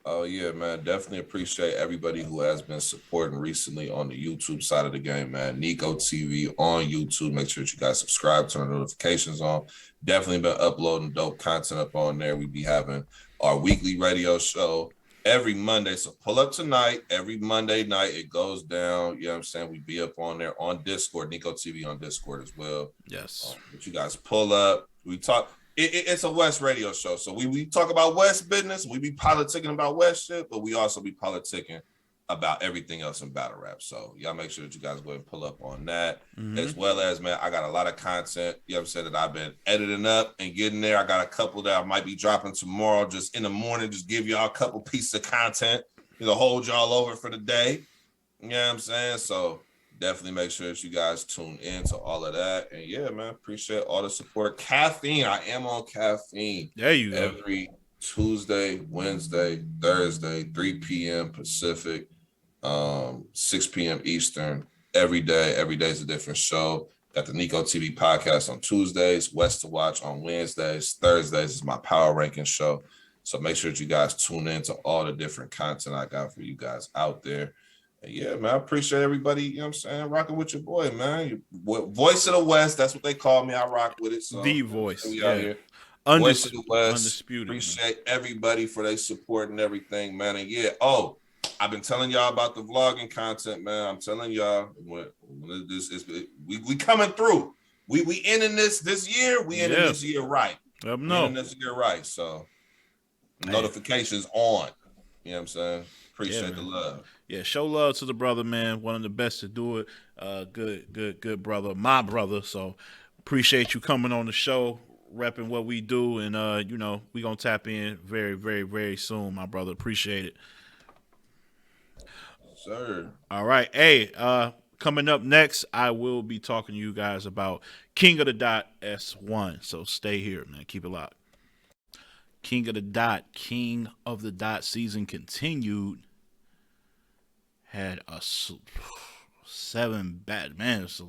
Oh yeah, man. Definitely appreciate everybody who has been supporting recently on the YouTube side of the game, man. Nico TV on YouTube. Make sure that you guys subscribe, turn the notifications on. Definitely been uploading dope content up on there. We be having our weekly radio show every Monday. So pull up tonight. Every Monday night it goes down. You know what I'm saying? We be up on there on Discord. Nico TV on Discord as well. Yes. But you guys pull up. We talk. It's a West radio show. So we talk about West business. We be politicking about West shit, but we also be politicking about everything else in battle rap. So y'all make sure that you guys go ahead and pull up on that. As well as, man, I got a lot of content, you know what I'm saying, that I've been editing up and getting there. I got a couple that I might be dropping tomorrow just in the morning, just give y'all a couple pieces of content, hold y'all over for the day. You know what I'm saying? So definitely make sure that you guys tune in to all of that. And yeah, man, appreciate all the support. Caffeine, I am on caffeine. There you go. Every Tuesday, Wednesday, Thursday, 3 p.m. Pacific, 6 p.m. Eastern. Every day is a different show. Got the Nico TV podcast on Tuesdays, West to Watch on Wednesdays. Thursdays is my power ranking show. So make sure that you guys tune in to all the different content I got for you guys out there. And yeah, man, I appreciate everybody, you know what I'm saying, rocking with your boy, man. Voice of the West, that's what they call me. I rock with it. So the voice. We out here. Undisputed. Voice of the West. Appreciate everybody for their support and everything, man. And yeah, I've been telling y'all about the vlogging content, man. I'm telling y'all when we coming through. We ending this year. We ending this year right. Ending this year right. So notifications on. You know what I'm saying? Appreciate the love. Yeah, show love to the brother, man. One of the best to do it. Good brother. My brother. So appreciate you coming on the show, repping what we do, and we gonna tap in very, very, very soon, my brother. Appreciate it. Sir. All right. Hey, coming up next, I will be talking to you guys about King of the Dot S1. So stay here, man. Keep it locked. King of the Dot season continued. Had a 7 man. It's a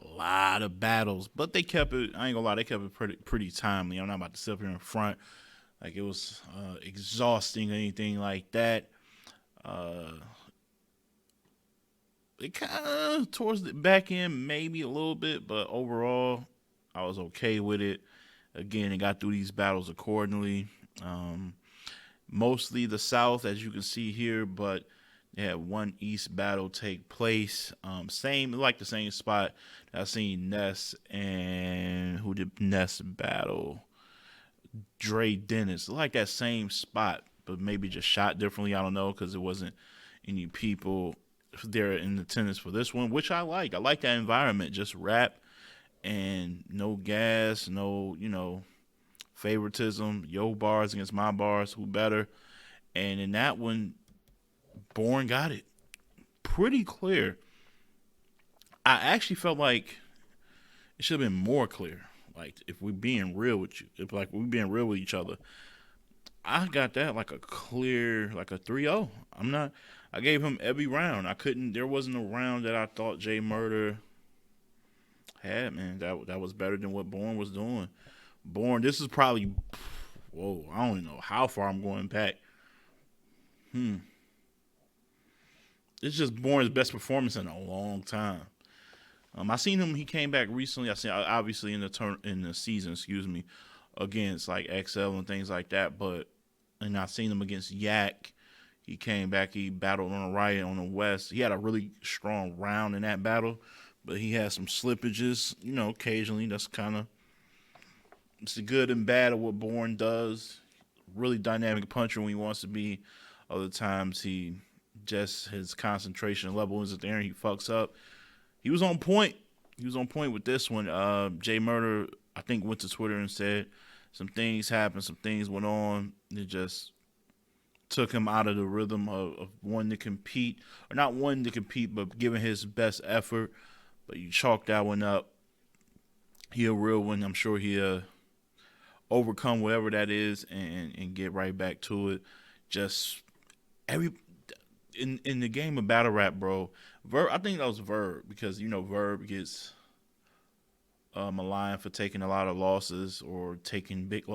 lot of battles, but they kept it. I ain't gonna lie, they kept it pretty timely. I'm not about to sit up here in front like it was exhausting or anything like that. It kind of towards the back end, maybe a little bit, but overall, I was okay with it. Again, it got through these battles accordingly. Mostly the South, as you can see here, but they had one East battle take place. The same spot that I seen Ness and who did Ness battle? Dre Dennis. Like that same spot, but maybe just shot differently. I don't know, because there wasn't any people there in attendance for this one, which I like. I like that environment, just rap and no gas, no, favoritism, your bars against my bars, who better. And in that one, Born got it pretty clear. I actually felt like it should have been more clear. Like, if we're being real with you, if like we're being real with each other, I got that like a clear, like a 3-0. I gave him every round. There wasn't a round that I thought Jay Murder had, man. That was better than what Born was doing. Born, this is probably, I don't even know how far I'm going back. It's just Born's best performance in a long time. I seen him. He came back recently. I seen obviously in the season, against like XL and things like that. And I seen him against Yak. He came back. He battled on the right and on the west. He had a really strong round in that battle, but he had some slippages. Occasionally. That's it's the good and bad of what Born does. Really dynamic puncher when he wants to be. Other times his concentration level isn't there and he fucks up. He was on point. He was on point with this one. Jay Murder, I think, went to Twitter and said some things happened, some things went on. It just took him out of the rhythm of wanting to compete, or not wanting to compete, but giving his best effort. But you chalk that one up. He a real one. I'm sure he'll overcome whatever that is and get right back to it. Just in the game of battle rap, bro. I think that was Verb, because Verb gets maligned for taking a lot of losses or taking big.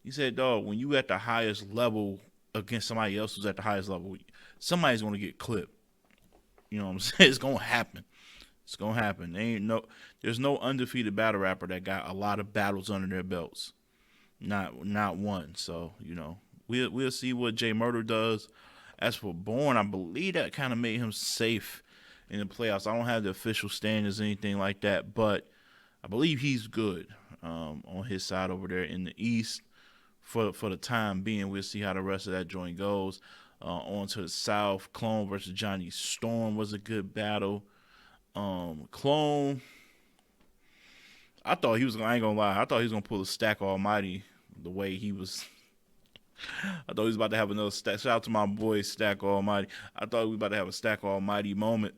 He said, "Dog, when you at the highest level against somebody else who's at the highest level, somebody's gonna get clipped. You know what I'm saying? It's gonna happen. It's gonna happen. There's no undefeated battle rapper that got a lot of battles under their belts. Not one. So we'll see what Jay Murder does. As for Born, I believe that kind of made him safe in the playoffs. I don't have the official standings or anything like that, but I believe he's good on his side over there in the East for the time being. We'll see how the rest of that joint goes. On to the South, Clone versus Johnny Storm was a good battle. Clone, I thought he was I ain't gonna lie, I thought he was gonna pull a Stack Almighty the way he was. I thought he was about to have another stack. Shout out to my boy Stack Almighty. I thought we were about to have a Stack Almighty moment.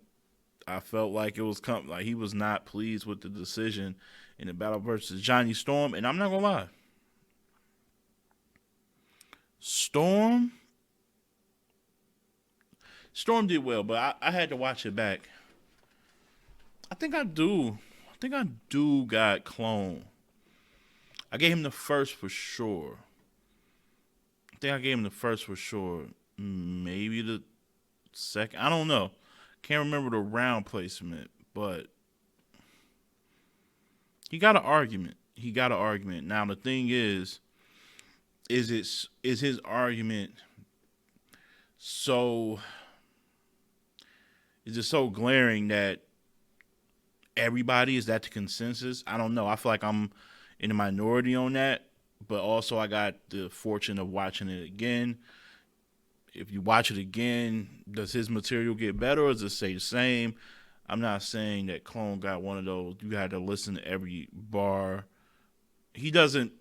I felt like it was like he was not pleased with the decision in the battle versus Johnny Storm, and I'm not gonna lie. Storm did well, but I had to watch it back. I think I do got Clone. I gave him the first for sure. Maybe the second. I don't know. Can't remember the round placement, but he got an argument. Now the thing is his argument so it's just so glaring that everybody is that the consensus. I don't know. I feel like I'm in the minority on that, but also I got the fortune of watching it again. If you watch it again, does his material get better or does it stay the same? I'm not saying that Clone got one of those. You had to listen to every bar. He doesn't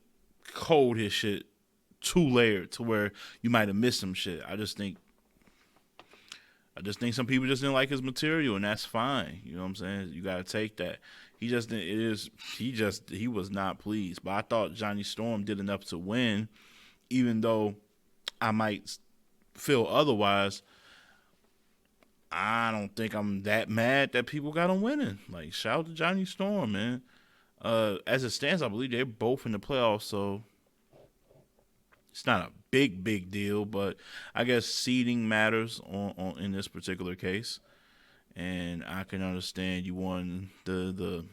code his shit too layered to where you might have missed some shit. I just think some people just didn't like his material, and that's fine. You know what I'm saying? You gotta take that. He just didn't. It is. He was not pleased. But I thought Johnny Storm did enough to win, even though I might feel otherwise. I don't think I'm that mad that people got him winning. Like, shout out to Johnny Storm, man. As it stands, I believe they're both in the playoffs, so it's not a big deal. But I guess seeding matters on in this particular case, and I can understand you won the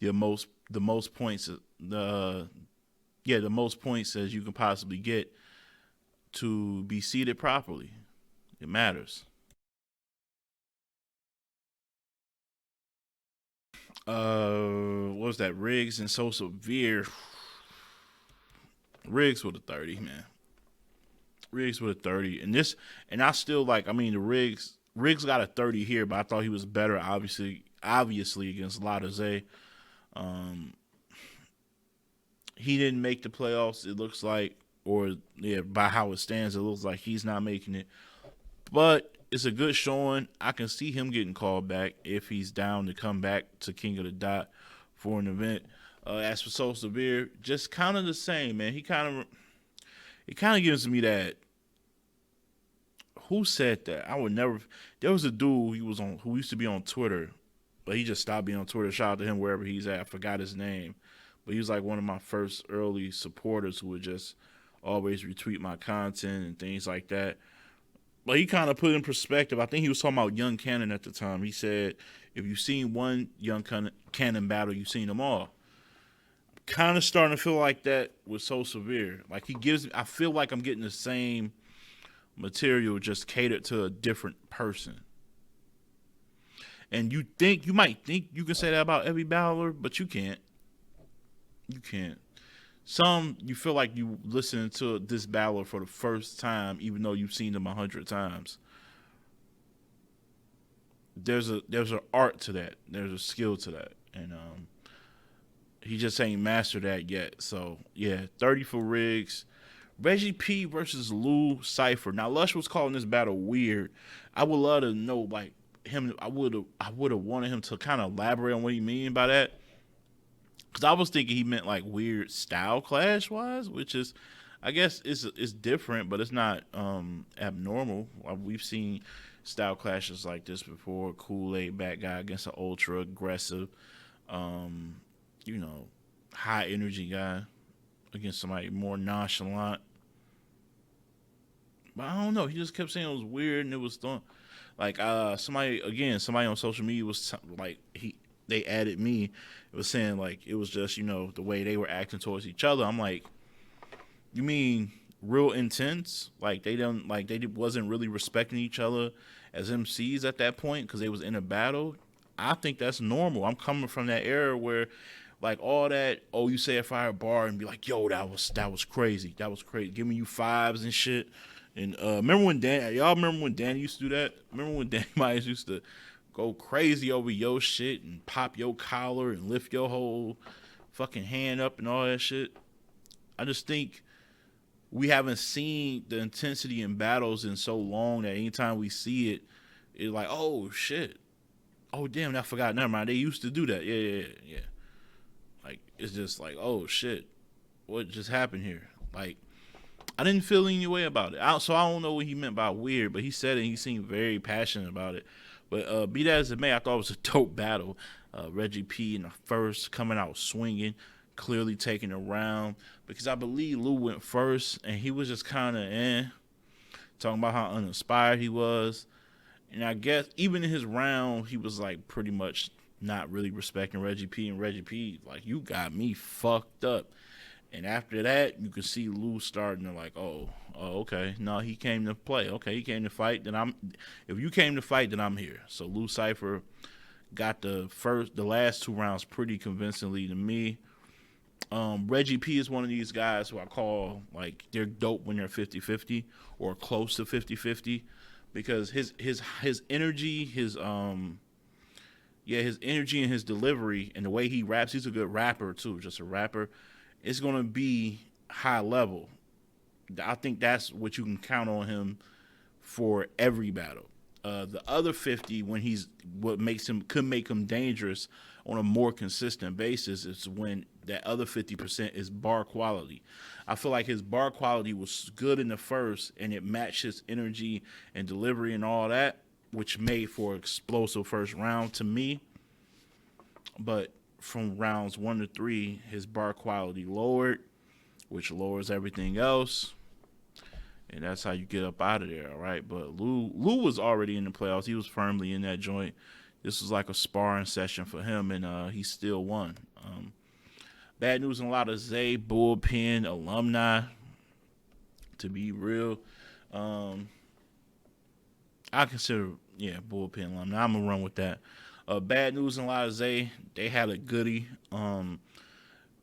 most points the most points as you can possibly get to be seated properly. It matters. What was that? Riggs and So Severe. Riggs with a 30, man. Riggs with a 30, and I still like. I mean, the Riggs got a 30 here, but I thought he was better. Obviously against Lataze. Um, he didn't make the playoffs. It looks like, or yeah, by how it stands, it looks like he's not making it. But it's a good showing. I can see him getting called back if he's down to come back to King of the Dot for an event. As for So Severe, just kind of the same, man. It kind of gives me that. Who said that? I would never. There was a dude who used to be on Twitter, but he just stopped being on Twitter. Shout out to him wherever he's at. I forgot his name, but he was like one of my first early supporters who would just always retweet my content and things like that. But he kind of put in perspective. I think he was talking about Young Cannon at the time. He said, if you've seen one Young Cannon battle, you've seen them all. Kind of starting to feel like that with So Severe. Like I feel like I'm getting the same material just catered to a different person. And you might think you can say that about every battler, but you can't. You can't. Some you feel like you listening to this battler for the first time, even though you've seen them 100 times. There's an art to that. There's a skill to that, and he just ain't mastered that yet. So yeah, 30 for Riggs. Reggie P versus Lou Cipher. Now Lush was calling this battle weird. I would love to know like him. I would have wanted him to kind of elaborate on what he mean by that. Because I was thinking he meant like weird style clash wise, which is, I guess, it's different, but it's not abnormal. We've seen style clashes like this before. Kool-Aid bad guy against an ultra aggressive, um, you know, high energy guy against somebody more nonchalant. But I don't know. He just kept saying it was weird and it was like somebody on social media was like they added me. It was saying like it was just the way they were acting towards each other. I'm like, you mean real intense? Like they wasn't really respecting each other as MCs at that point because they was in a battle. I think that's normal. I'm coming from that era where like all that, oh, you say a fire bar and be like, yo, that was crazy. That was crazy. Giving you fives and shit. And remember when Danny used to do that? Remember when Danny Myers used to go crazy over your shit and pop your collar and lift your whole fucking hand up and all that shit? I just think we haven't seen the intensity in battles in so long that anytime we see it, it's like, oh shit. Oh damn, I forgot. Never mind. They used to do that. Yeah. Like it's just like, oh shit. What just happened here? Like I didn't feel any way about it. So I don't know what he meant by weird, but he said it and he seemed very passionate about it. But be that as it may, I thought it was a dope battle. Reggie P in the first, coming out swinging, clearly taking a round. Because I believe Lou went first, and he was just kind of talking about how uninspired he was. And I guess even in his round, he was like pretty much not really respecting Reggie P. And Reggie P, like, you got me fucked up. And after that, you can see Lou starting to like, oh, okay. No, he came to play. Okay, he came to fight. If you came to fight, then I'm here. So Lou Cipher got the last 2 rounds pretty convincingly to me. Reggie P is one of these guys who I call like they're dope when they're 50-50 or close to 50-50 because his energy, his energy and his delivery and the way he raps, he's a good rapper too, just a rapper. It's gonna be high level. I think that's what you can count on him for every battle. The other 50, when he's what could make him dangerous on a more consistent basis, is when that other 50% is bar quality. I feel like his bar quality was good in the first, and it matched his energy and delivery and all that, which made for explosive first round to me. But from rounds 1 to 3, his bar quality lowered, which lowers everything else. And that's how you get up out of there, all right? But Lou was already in the playoffs. He was firmly in that joint. This was like a sparring session for him, and he still won. Bad news in a lot of Zay bullpen alumni. To be real, I consider bullpen alumni. I'm gonna run with that. Bad news in a lot of Zay. They had a goodie.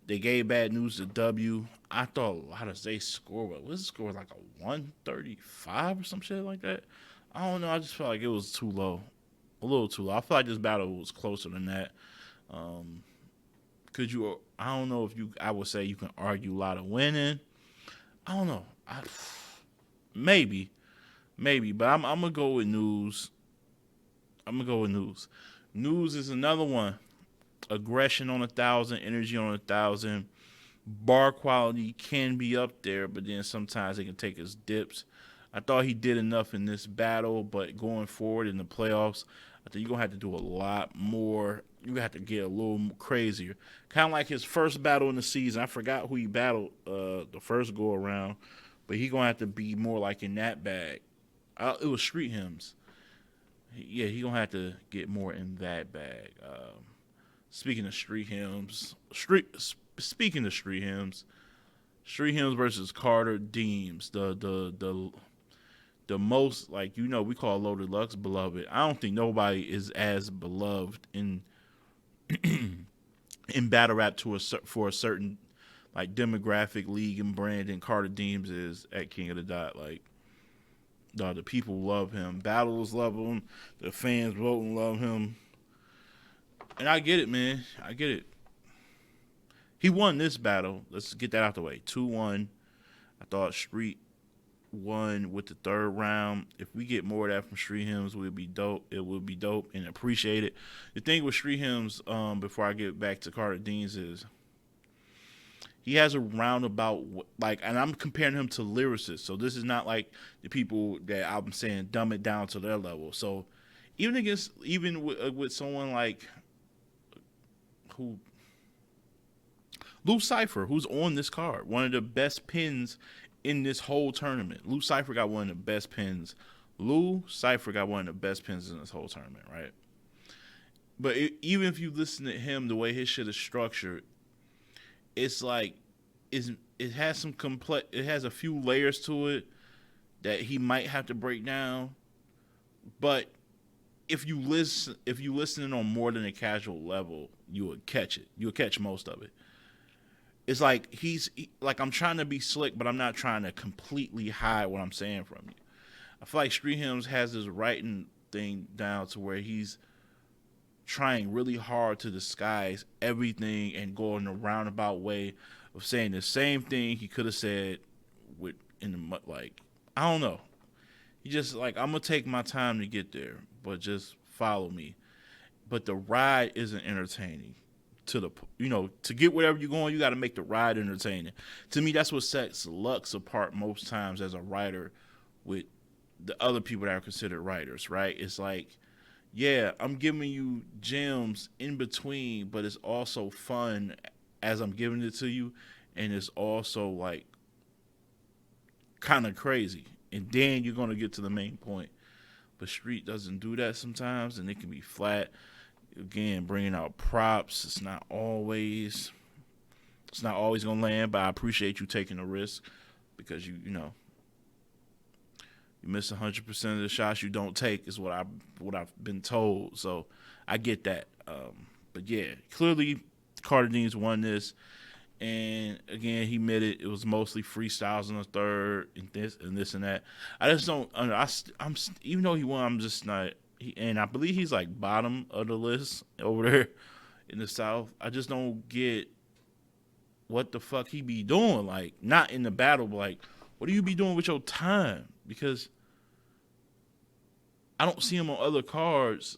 They gave Bad News the W. I thought a lot of Zay score. What was the score? Like a 135 or some shit like that. I don't know. I just felt like it was too low, a little too low. I feel like this battle was closer than that. I don't know if I would say you can argue a lot of winning. I don't know. Maybe, but I'm gonna go with News. News is another one. Aggression on 1,000, energy on 1,000. Bar quality can be up there, but then sometimes it can take his dips. I thought he did enough in this battle, but going forward in the playoffs, I think you're going to have to do a lot more. You're going to have to get a little crazier. Kind of like his first battle in the season. I forgot who he battled the first go around, but he's going to have to be more like in that bag. It was Street Hymns. Yeah, he's going to have to get more in that bag. Speaking of Street Hymns versus Carter Deems, the most, like, we call Loaded Lux beloved. I don't think nobody is as beloved in battle rap for a certain like demographic, league, and brand than Carter Deems is at King of the Dot. Like, the people love him, battles love him, the fans voting love him. And I get it, man. I get it. He won this battle. Let's get that out the way. 2-1. I thought Street won with the third round. If we get more of that from Street Hymns, it would be dope. It would be dope and appreciate it. The thing with Street Hymns, before I get back to Carter Deans, is he has a roundabout, like, and I'm comparing him to lyricists. So this is not like the people that I'm saying dumb it down to their level. So even with someone like Lou Cipher, who's on this card, one of the best pins in this whole tournament. Lou Cipher got one of the best pins. Lou Cipher got one of the best pins in this whole tournament, right? But even if you listen to him, the way his shit is structured, it's like it has some complex. It has a few layers to it that he might have to break down. But if you listening on more than a casual level, you would catch it. You would catch most of it. It's like like, I'm trying to be slick, but I'm not trying to completely hide what I'm saying from you. I feel like Street Hymns has this writing thing down to where he's trying really hard to disguise everything and go in a roundabout way of saying the same thing he could have said I don't know. He just, like, I'm gonna take my time to get there, but just follow me. But the ride isn't entertaining. To get whatever you're going, you got to make the ride entertaining. To me, that's what sets Lux apart most times as a writer with the other people that are considered writers, right? It's like, yeah, I'm giving you gems in between, but it's also fun as I'm giving it to you, and it's also like kind of crazy. And then you're going to get to the main point. But Street doesn't do that sometimes, and it can be flat. Again, bringing out props, it's not always. It's not always gonna land, but I appreciate you taking the risk because you miss 100% of the shots you don't take is what I've been told. So I get that. But yeah, clearly Carter Deans won this. And again, he admitted it was mostly freestyles in the third and this and that. I just don't. I'm even though he won, I'm just not. And I believe he's like bottom of the list over there in the South. I just don't get what the fuck he be doing. Like not in the battle, but like what do you be doing with your time? Because I don't see him on other cards.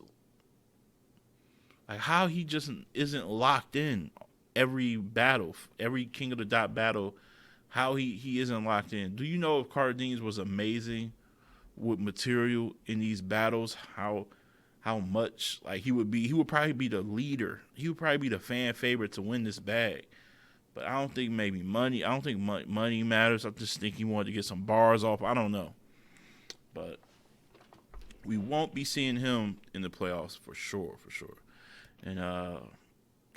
Like how he just isn't locked in every battle, every King of the Dot battle, how he isn't locked in. Do you know if Carter Deans was amazing with material in these battles, how much like he would probably be the leader. He would probably be the fan favorite to win this bag. But I don't think maybe money. I don't think money matters. I just think he wanted to get some bars off. I don't know. But we won't be seeing him in the playoffs for sure. And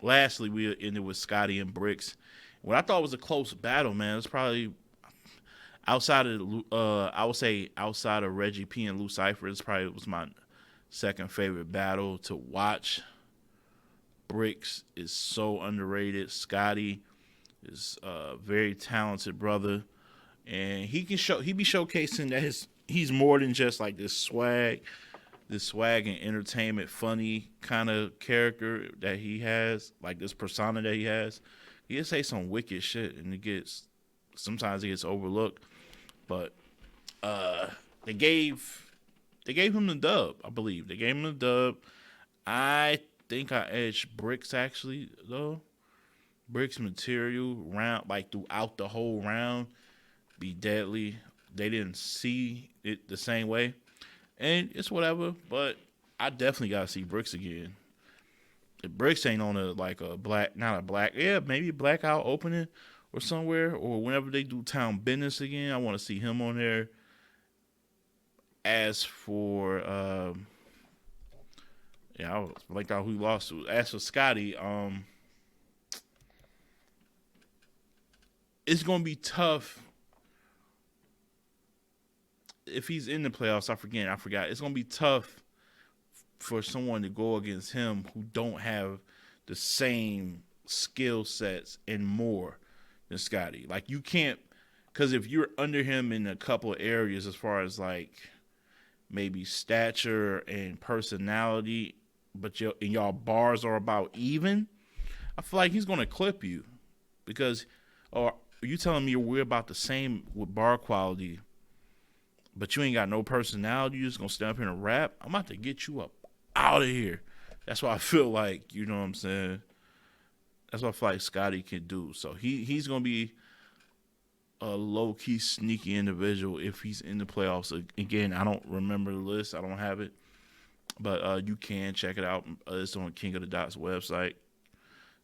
lastly, we ended with Scotty and Bricks. What I thought was a close battle, man. It's probably outside of I would say outside of Reggie P and Lou Cypher, it probably was my second favorite battle to watch. Bricks is so underrated. Scotty is a very talented brother, and he be showcasing that he's more than just like this swag and entertainment, funny kind of character that he has, like this persona that he has. He'll say some wicked shit, and sometimes it gets overlooked. But they gave him the dub, I believe. They gave him the dub. I think I edged Bricks actually though. Bricks material round like throughout the whole round be deadly. They didn't see it the same way. And it's whatever, but I definitely gotta see Bricks again. If Bricks ain't on maybe a blackout opening or somewhere, or whenever they do town business again, I want to see him on there. As for I like out who lost to. As for Scotty, it's gonna be tough. If he's in the playoffs, I forgot. It's gonna be tough for someone to go against him who don't have the same skill sets and more than Scotty. Like you can't, because if you're under him in a couple of areas, as far as like maybe stature and personality, but y'all bars are about even, I feel like he's gonna clip you because, or are you telling me we're about the same with bar quality? But you ain't got no personality, you just gonna stand up here and rap? I'm about to get you up out of here. That's what I feel like, you know what I'm saying? That's what I feel like Scotty can do. So he's gonna be a low-key sneaky individual if he's in the playoffs. Again, I don't remember the list. I don't have it. But you can check it out. It's on King of the Dots website.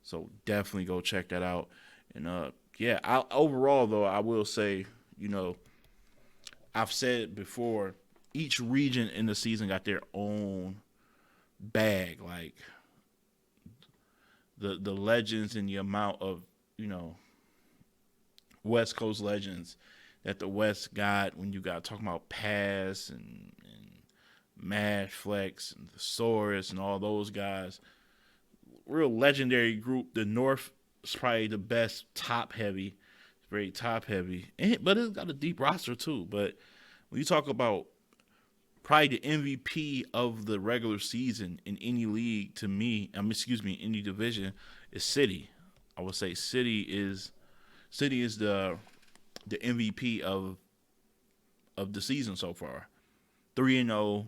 So definitely go check that out. And overall, though, I will say, I've said before, each region in the season got their own bag. Like the legends and the amount of, West Coast legends that the West got when you got talking about Pass and Mad Flex and Thesaurus and all those guys. Real legendary group. The North is probably the best top heavy. Very top heavy. But it's got a deep roster too. But when you talk about probably the MVP of the regular season in any league to me, any division, is City. I would say City is the MVP of the season so far. 3-0,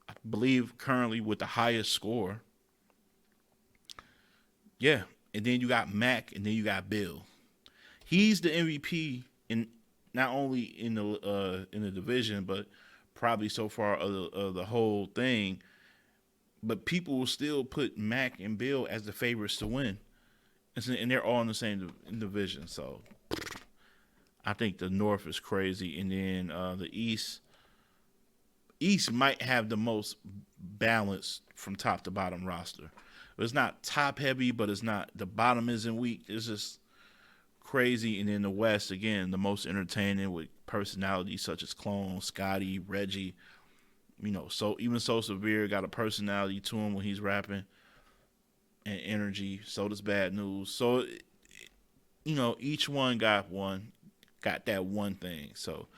I believe currently with the highest score. Yeah, and then you got Mac, and then you got Bill. He's the MVP in not only in the division, but probably so far of the whole thing. But people will still put Mac and Bill as the favorites to win, and they're all in the same division. So I think the North is crazy, and then the East might have the most balanced from top to bottom roster. It's not top heavy, but it's not, the bottom isn't weak. It's just crazy. And in the West, again, the most entertaining with personalities such as Clone, Scotty, Reggie. So even So Severe got a personality to him when he's rapping and energy. So does Bad News. So each one got that one thing. So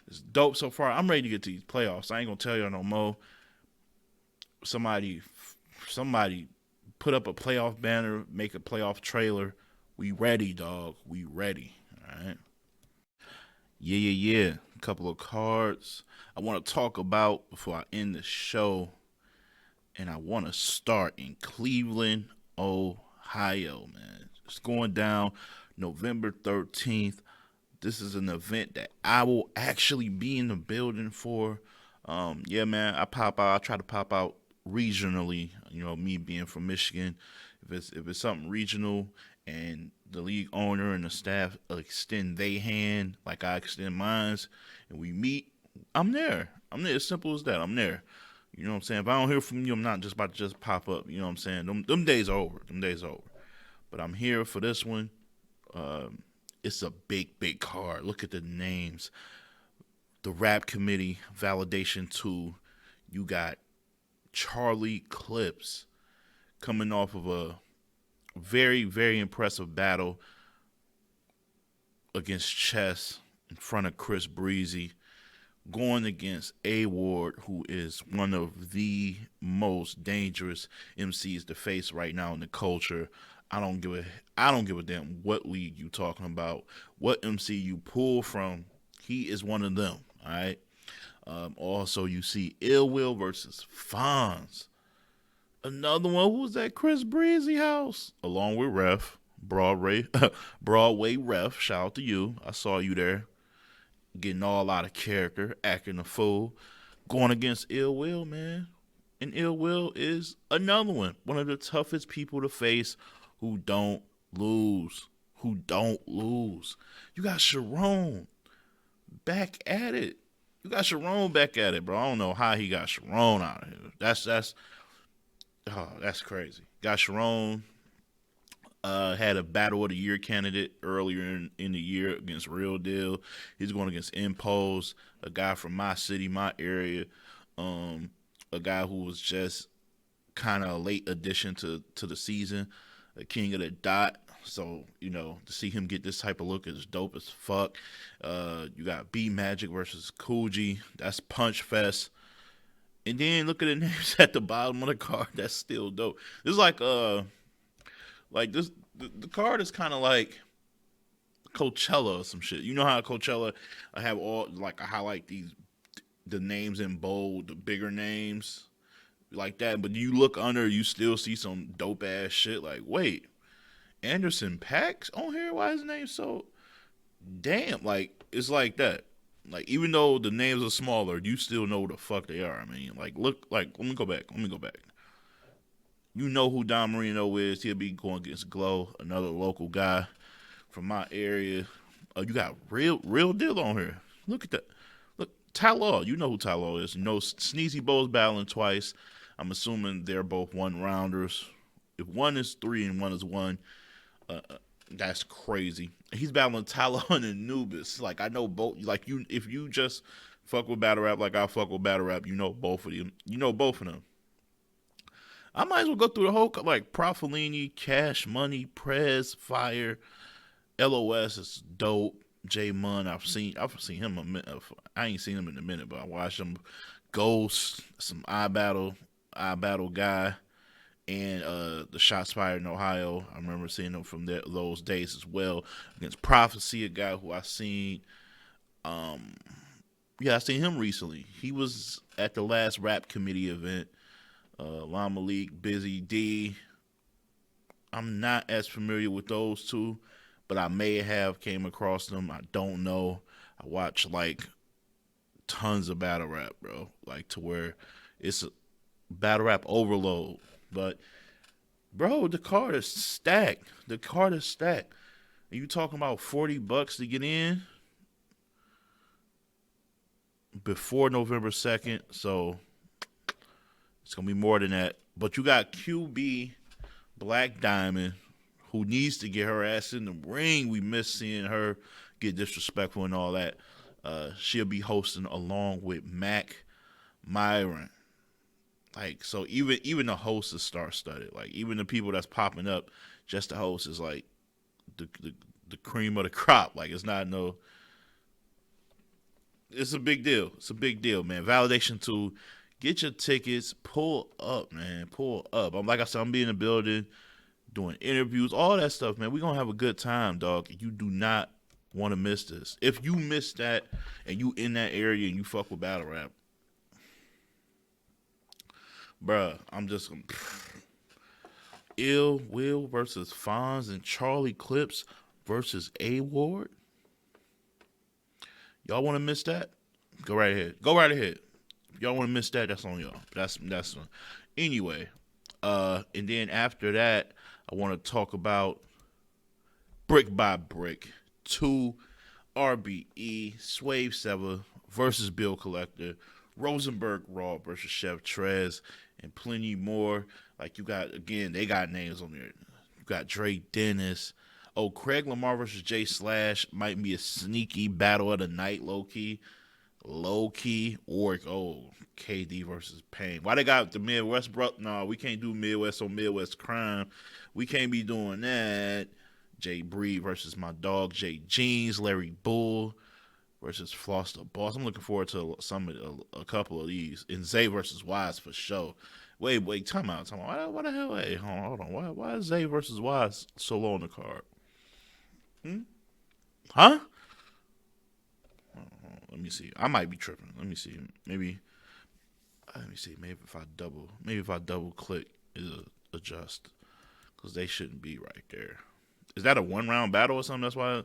it's dope so far. I'm ready to get to these playoffs. I ain't gonna tell y'all no more. Somebody put up a playoff banner, make a playoff trailer. We ready, dog. We ready. All right. Yeah. A couple of cards I want to talk about before I end the show. And I want to start in Cleveland, Ohio, man. It's going down November 13th. This is an event that I will actually be in the building for. Yeah, man, I try to pop out regionally. Me being from Michigan, if it's something regional and the league owner and the staff extend their hand like I extend mine, and we meet, I'm there. As simple as that. I'm there. You know what I'm saying? If I don't hear from you, I'm not just about to just pop up. You know what I'm saying? Them days are over. But I'm here for this one. It's a big card. Look at the names. The Rap Committee, Validation 2. You got Charlie Clips coming off of a very, very impressive battle against Chess in front of Chris Breezy, going against A Ward, who is one of the most dangerous MCs to face right now in the culture. I don't give a damn what league you talking about, what MC you pull from. He is one of them. All right. Also, you see Ill Will versus Fonz. Another one. Who was that? Chris Breezy house, along with Ref Broadway Ref. Shout out to you. I saw you there, getting all out of character, acting a fool, going against Ill Will, man. And Ill Will is another one of the toughest people to face who don't lose. You got Sharon back at it. Bro. I don't know how he got Sharon out of here. That's crazy. Got Sharon. Had a Battle of the Year candidate earlier in the year against Real Deal. He's going against Impose, a guy from my city, my area, a guy who was just kind of a late addition to the season, a king of the dot. So, to see him get this type of look is dope as fuck. You got B Magic versus Coogee. That's Punch Fest. And then look at the names at the bottom of the card. That's still dope. This is like this. The card is kind of like Coachella or some shit. You know how Coachella, I have all, like, I highlight the names in bold, the bigger names like that. But you look under, you still see some dope ass shit. Like, wait, Anderson .Paak on here? Why is his name so damn? Like, it's like that. Like, even though the names are smaller, you still know what the fuck they are. I mean, like, look, like, let me go back. You know who Don Marino is. He'll be going against Glow, another local guy from my area. You got real deal on here. Look at that. Look, Ty Law. You know who Ty Law is. You know Sneezy Bo's battling twice. I'm assuming they're both one rounders. If one is 3 and one is 1, that's crazy. He's battling Tyler and Anubis. Like, I know both. Like, if you just fuck with battle rap like I fuck with battle rap, you know both of them. I might as well go through the whole, like, Profilini, Cash Money, Prez, Fire, LOS is dope. J Mun, I've seen him I ain't seen him in a minute, but I watched him. Ghost, some iBattle guy, and the Shots Fired in Ohio. I remember seeing him from those days as well. Against Prophecy, a guy who I seen. I seen him recently. He was at the last Rap Committee event. Lama League, Busy D. I'm not as familiar with those two, but I may have came across them. I don't know. I watch, like, tons of battle rap, bro. Like, to where it's a battle rap overload. But, bro, the card is stacked. And you talking about $40 to get in before November 2nd, so it's going to be more than that. But you got QB Black Diamond, who needs to get her ass in the ring. We miss seeing her get disrespectful and all that. She'll be hosting along with Mac Myron. Like, so even the host is star studded. Like, even the people that's popping up, just the host is like the cream of the crop. Like, it's not no. It's a big deal. It's a big deal, man. Validation to get your tickets. Pull up, man. Pull up. I'm like I said, I'm being in the building, doing interviews, all that stuff, man. We're gonna have a good time, dog. You do not want to miss this. If you miss that and you in that area and you fuck with battle rap, bruh, I'm just gonna Ill Will versus Fonz and Charlie Clips versus A Ward. Y'all want to miss that? Go right ahead. Go right ahead. If y'all want to miss that, that's on y'all. That's anyway. And then after that, I want to talk about Brick by Brick 2, RBE, Swave Sever versus Bill Collector, Rosenberg Raw versus Chef Trez, and plenty more. Like, you got, again, they got names on there. You got Dre Dennis. Oh, Craig Lamar versus Jay Slash might be a sneaky battle of the night, low key. Or KD versus Pain. Why they got the Midwest, bro? No, we can't do Midwest on Midwest crime. We can't be doing that. Jay Breed versus my dog Jay Jeans. Larry Bull versus Floss the Boss. I'm looking forward to a couple of these. And Zay versus Wise for sure. Wait, time out. Why the hell? Hey, hold on. Why is Zay versus Wise so low on the card? Huh? Let me see. I might be tripping. Let me see. Maybe if I double click, it'll adjust. Because they shouldn't be right there. Is that a 1-round battle or something? That's why.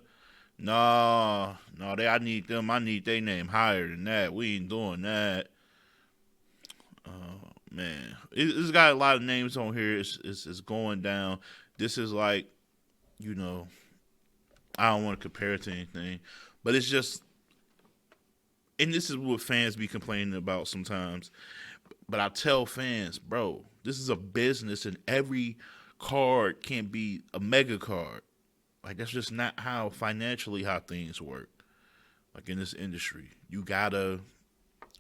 No. I need them. I need their name higher than that. We ain't doing that. Man, it's got a lot of names on here. It's going down. This is like, I don't want to compare it to anything, but it's just, and this is what fans be complaining about sometimes. But I tell fans, bro, this is a business, and every card can't be a mega card. Like, that's just not how things work. Like, in this industry, you gotta,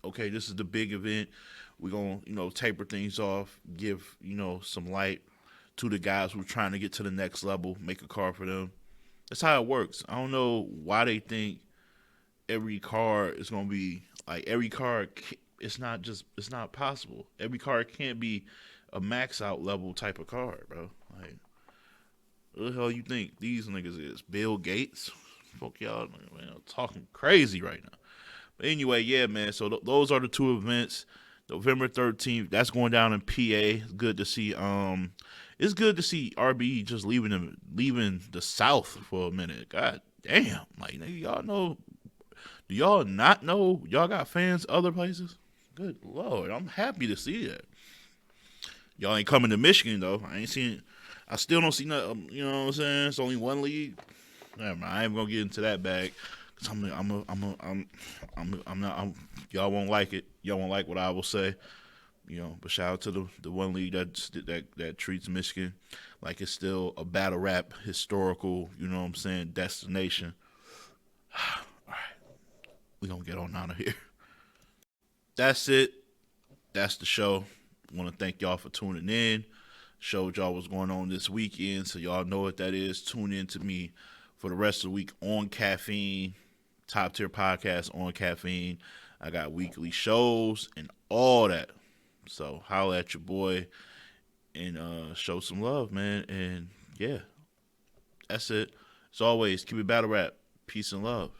okay, this is the big event. We're gonna, taper things off, give, some light to the guys who are trying to get to the next level, make a card for them. That's how it works. I don't know why they think every card is gonna be like every card. It's not possible. Every card can't be a max out level type of card, bro. Like, what the hell you think these niggas is? Bill Gates? Fuck y'all, man, talking crazy right now. But anyway, yeah, man. So those are the two events. November 13th, that's going down in PA. It's good to see. It's good to see RBE just leaving the South for a minute. God damn, like, nigga, y'all know? Do y'all not know? Y'all got fans other places? Good Lord, I'm happy to see that. Y'all ain't coming to Michigan though. I still don't see nothing. You know what I'm saying? It's only one league. Never mind. I ain't gonna get into that bag. Cause I'm not. Y'all won't like it. Y'all won't like what I will say. But shout out to the one league that treats Michigan like it's still a battle rap historical, destination. All right, we gonna get on out of here. That's it. That's the show. I want to thank y'all for tuning in. Showed y'all what's going on this weekend, so y'all know what that is. Tune in to me for the rest of the week on Caffeine, top tier podcast on Caffeine. I got weekly shows and all that. So holla at your boy and show some love, man. And yeah, that's it. As always, keep it battle rap. Peace and love.